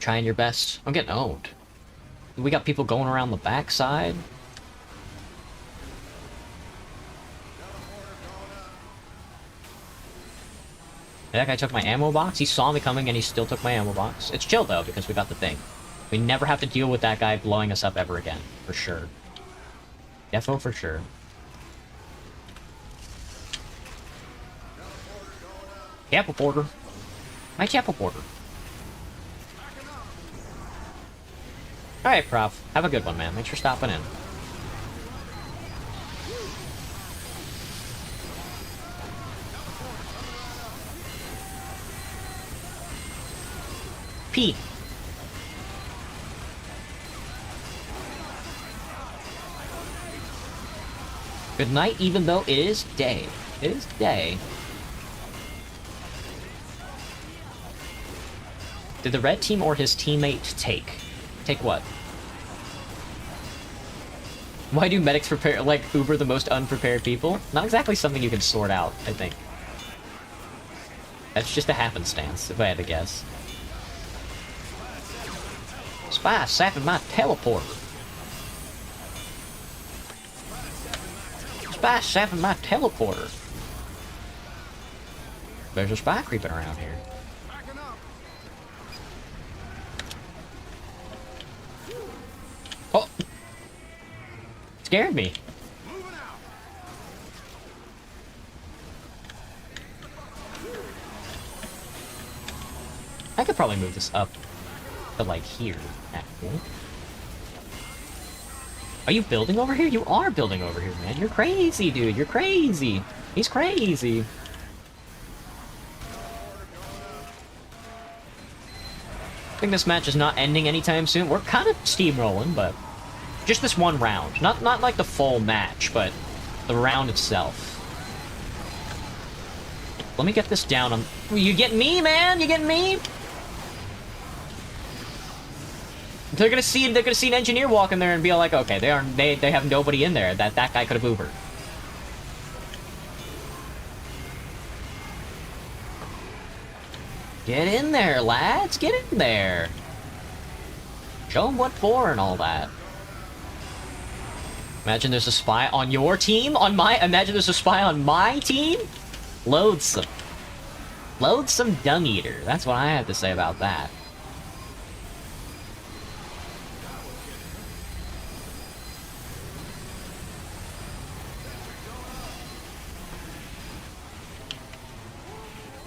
Trying your best. I'm getting owned. We got people going around the backside. That guy took my ammo box. He saw me coming and he still took my ammo box. It's chill though, because we got the thing. We never have to deal with that guy blowing us up ever again. For sure. Defo for sure. Chapel Porter. My Chapel Porter. Alright, Prof. Have a good one, man. Thanks for stopping in. P. Good night, even though it is day. It is day. Did the red team or his teammate take? Take what? Why do medics prepare, like, Uber the most unprepared people? Not exactly something you can sort out, I think. That's just a happenstance, if I had to guess. Spy sapping my teleporter. Spy sapping my teleporter. There's a spy creeping around here. Oh! Scared me. I could probably move this up to, like, here, actually. Are you building over here? You are building over here, man. You're crazy, dude. You're crazy. He's crazy. I think this match is not ending anytime soon. We're kind of steamrolling, but just this one round. Not like the full match, but the round itself. Let me get this down on... You get me, man? You get me? They're gonna see an engineer walk in there and be like, okay, they have nobody in there. That guy could have Ubered. Get in there, lads. Get in there. Show them what for and all that. Imagine there's a spy on your team. Imagine there's a spy on my team. Loathsome. Loathsome dung eater. That's what I have to say about that.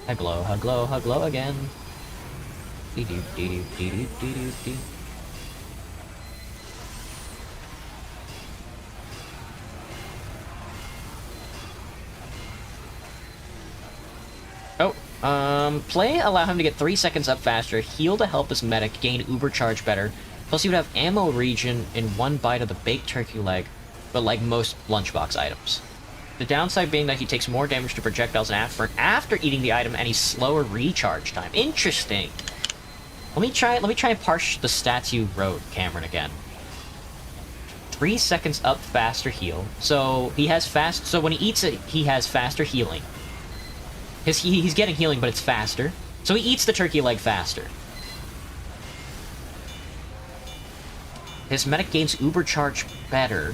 Huglow, huglow, huglow again. Dee doo dee doo dee doo dee doo dee. Oh, play allow him to get 3 seconds up faster, heal to help his medic gain uber charge better, plus he would have ammo regen in one bite of the baked turkey leg, but like most lunchbox items. The downside being that he takes more damage to projectiles after eating the item, and he's slower recharge time. Interesting. Let me try and parse the stats you wrote, Cameron, again. 3 seconds up faster heal. So he has so when he eats it, he has faster healing. He's getting healing, but it's faster. So he eats the turkey leg faster. His medic gains uber charge better.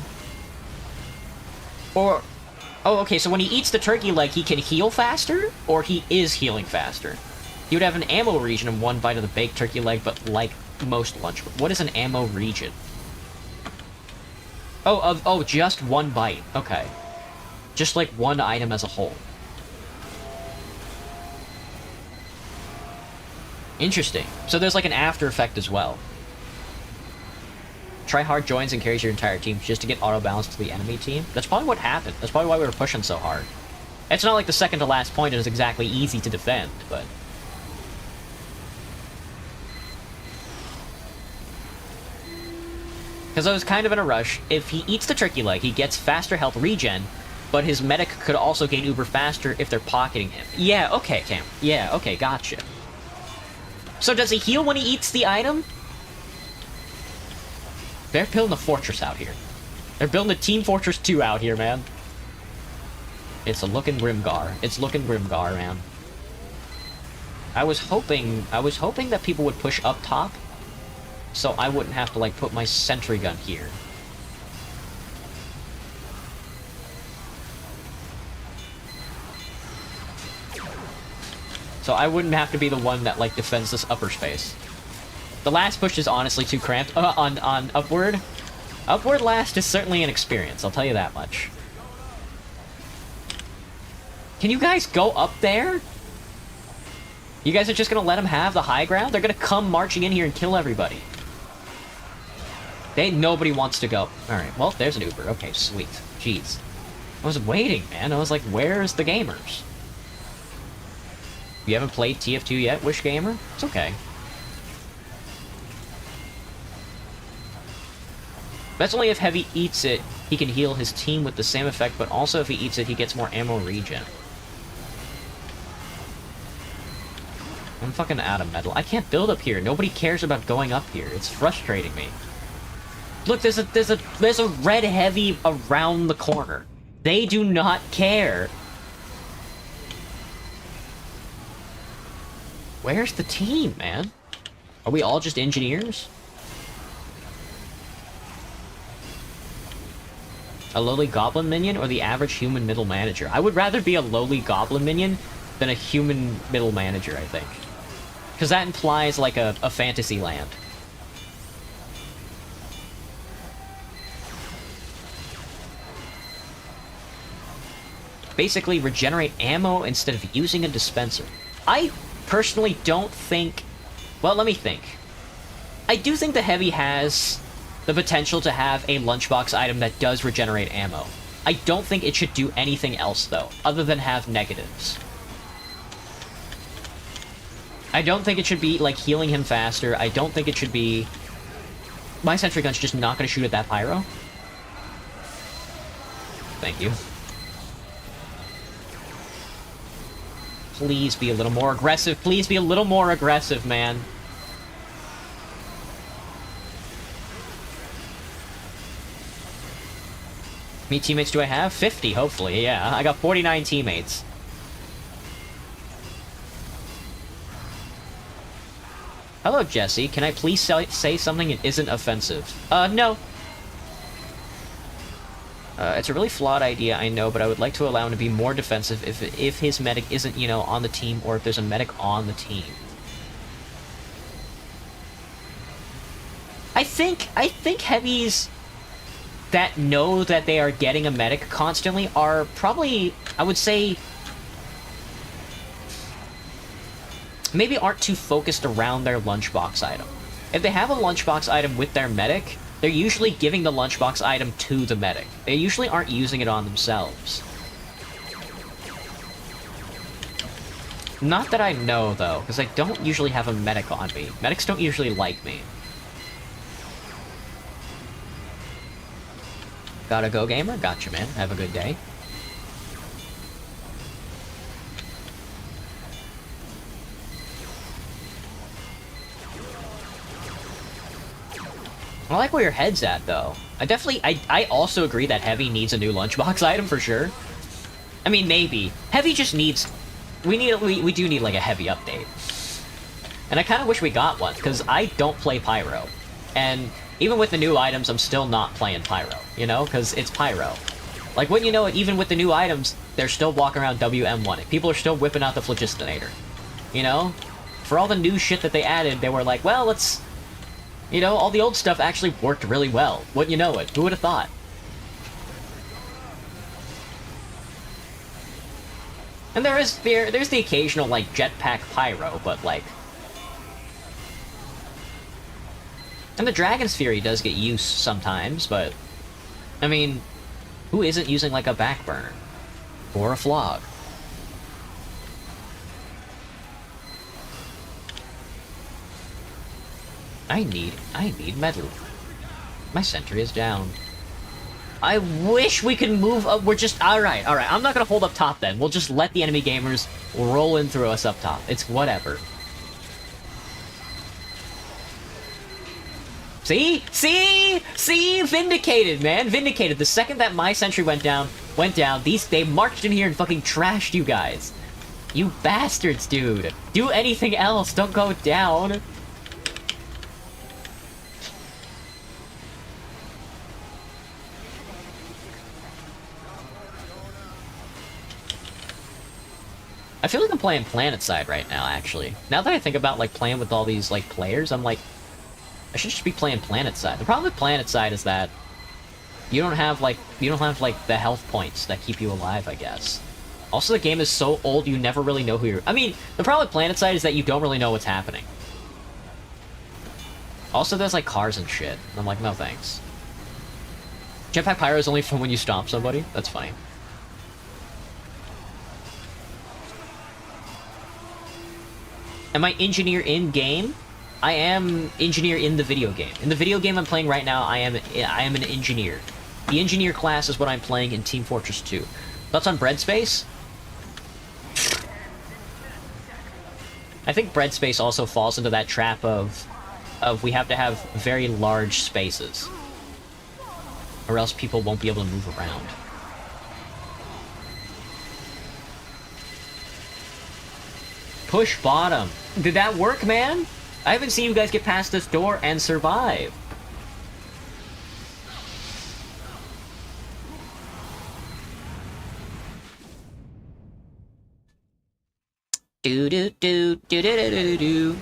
Or... Oh, okay, so when he eats the turkey leg, he can heal faster? Or he is healing faster? He would have an ammo region and 1 bite of the baked turkey leg, but like most lunch... What is an ammo region? Oh, just 1 bite. Okay. Just like 1 item as a whole. Interesting. So there's like an after effect as well. Try hard joins and carries your entire team just to get auto balance to the enemy team. That's probably what happened. That's probably why we were pushing so hard. It's not like the second to last point is exactly easy to defend, but... Because I was kind of in a rush. If he eats the turkey leg, he gets faster health regen, but his medic could also gain uber faster if they're pocketing him. Yeah, okay, Cam. Yeah, okay, gotcha. So does he heal when he eats the item? They're building the fortress out here. They're building the Team Fortress 2 out here, man. It's a looking Grimgar. It's looking Grimgar, man. I was hoping that people would push up top, so I wouldn't have to, like, put my sentry gun here. So I wouldn't have to be the one that, like, defends this upper space. The last push is honestly too cramped. On Upward. Upward last is certainly an experience, I'll tell you that much. Can you guys go up there? You guys are just gonna let them have the high ground? They're gonna come marching in here and kill everybody. Nobody wants to go. Alright, well, there's an Uber. Okay, sweet. Jeez. I was waiting, man. I was like, where's the gamers? You haven't played TF2 yet, Wish Gamer? It's okay. That's only if Heavy eats it, he can heal his team with the same effect, but also if he eats it, he gets more ammo regen. I'm fucking out of metal. I can't build up here. Nobody cares about going up here. It's frustrating me. Look, there's a red Heavy around the corner. They do not care. Where's the team, man? Are we all just engineers? A lowly goblin minion or the average human middle manager? I would rather be a lowly goblin minion than a human middle manager, I think. Because that implies, like, a fantasy land. Basically, regenerate ammo instead of using a dispenser. I personally don't think... Well, let me think. I do think the Heavy has the potential to have a lunchbox item that does regenerate ammo. I don't think it should do anything else, though, other than have negatives. I don't think it should be, like, healing him faster. I don't think it should be... My sentry gun's just not gonna shoot at that pyro. Thank you. Please be a little more aggressive. Please be a little more aggressive, man. How many teammates do I have? 50, hopefully, yeah. I got 49 teammates. Hello, Jesse. Can I please say something that isn't offensive? No. It's a really flawed idea, I know, but I would like to allow him to be more defensive if his medic isn't, you know, on the team, or if there's a medic on the team. I think heavies that know that they are getting a medic constantly are probably, I would say, maybe aren't too focused around their lunchbox item. If they have a lunchbox item with their medic, they're usually giving the lunchbox item to the medic. They usually aren't using it on themselves. Not that I know, though, because I don't usually have a medic on me. Medics don't usually like me. Gotta go, gamer? Gotcha, man. Have a good day. I like where your head's at, though. I also agree that Heavy needs a new lunchbox item, for sure. I mean, maybe. Heavy just needs... We do need, like, a Heavy update. And I kind of wish we got one, because I don't play Pyro. And even with the new items, I'm still not playing Pyro, you know? Because it's Pyro. Like, wouldn't you know it, even with the new items, they're still walking around WM1. People are still whipping out the Phlogistinator. You know? For all the new shit that they added, they were like, well, let's... You know, all the old stuff actually worked really well. Wouldn't you know it? Who would have thought? And there's the occasional, like, jetpack pyro, but, like... And the Dragon's Fury does get use sometimes, but... I mean, who isn't using, like, a backburner? Or a flog? I need metal. My sentry is down. I wish we could move up. We're just... Alright. I'm not gonna hold up top then. We'll just let the enemy gamers roll in through us up top. It's whatever. See? Vindicated, man. Vindicated. The second that my sentry went down, they marched in here and fucking trashed you guys. You bastards, dude. Do anything else. Don't go down. I feel like I'm playing PlanetSide right now, actually. Now that I think about, like, playing with all these, like, players, I'm like, I should just be playing PlanetSide. The problem with PlanetSide is that you don't have, like, the health points that keep you alive, I guess. Also, the game is so old, you never really know who you're... I mean, the problem with PlanetSide is that you don't really know what's happening. Also, there's, like, cars and shit. I'm like, no thanks. Jetpack Pyro is only fun when you stomp somebody? That's funny. Am I engineer in-game? I am engineer in the video game. In the video game I'm playing right now, I am an engineer. The engineer class is what I'm playing in Team Fortress 2. Thoughts on Bread Space? I think Bread Space also falls into that trap of we have to have very large spaces. Or else people won't be able to move around. Push bottom. Did that work, man? I haven't seen you guys get past this door and survive. Do do do do do do do do.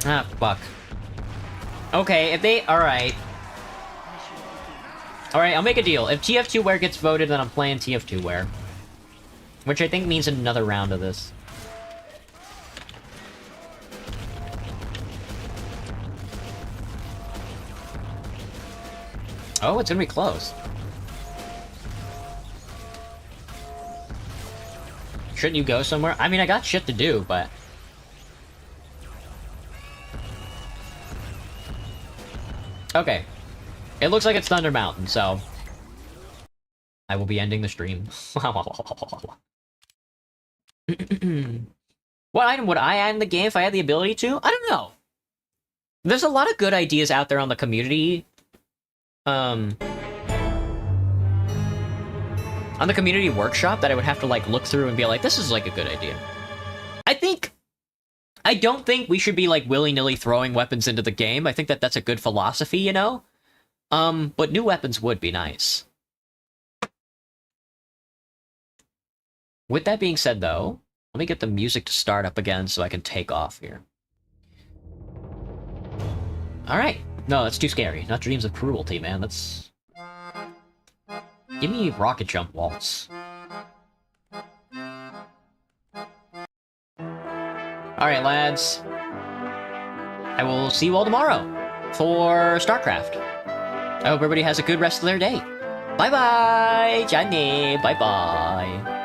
Ah, fuck. Okay, if they... Alright. Alright, I'll make a deal. If tf2 wear gets voted, then I'm playing tf2 wear. Which I think means another round of this. Oh, it's gonna be close. Shouldn't you go somewhere? I mean, I got shit to do, but... Okay. It looks like it's Thunder Mountain, so... I will be ending the stream. What item would I add in the game if I had the ability to? I don't know. There's a lot of good ideas out there on the community. On the community workshop that I would have to, like, look through and be like, this is, like, a good idea. I don't think we should be, like, willy-nilly throwing weapons into the game. I think that that's a good philosophy, you know? But new weapons would be nice. With that being said, though, let me get the music to start up again so I can take off here. Alright. No, that's too scary. Not Dreams of Cruelty, man. That's... Give me Rocket Jump Waltz. Alright, lads. I will see you all tomorrow for StarCraft. I hope everybody has a good rest of their day. Bye-bye, Johnny. Bye-bye.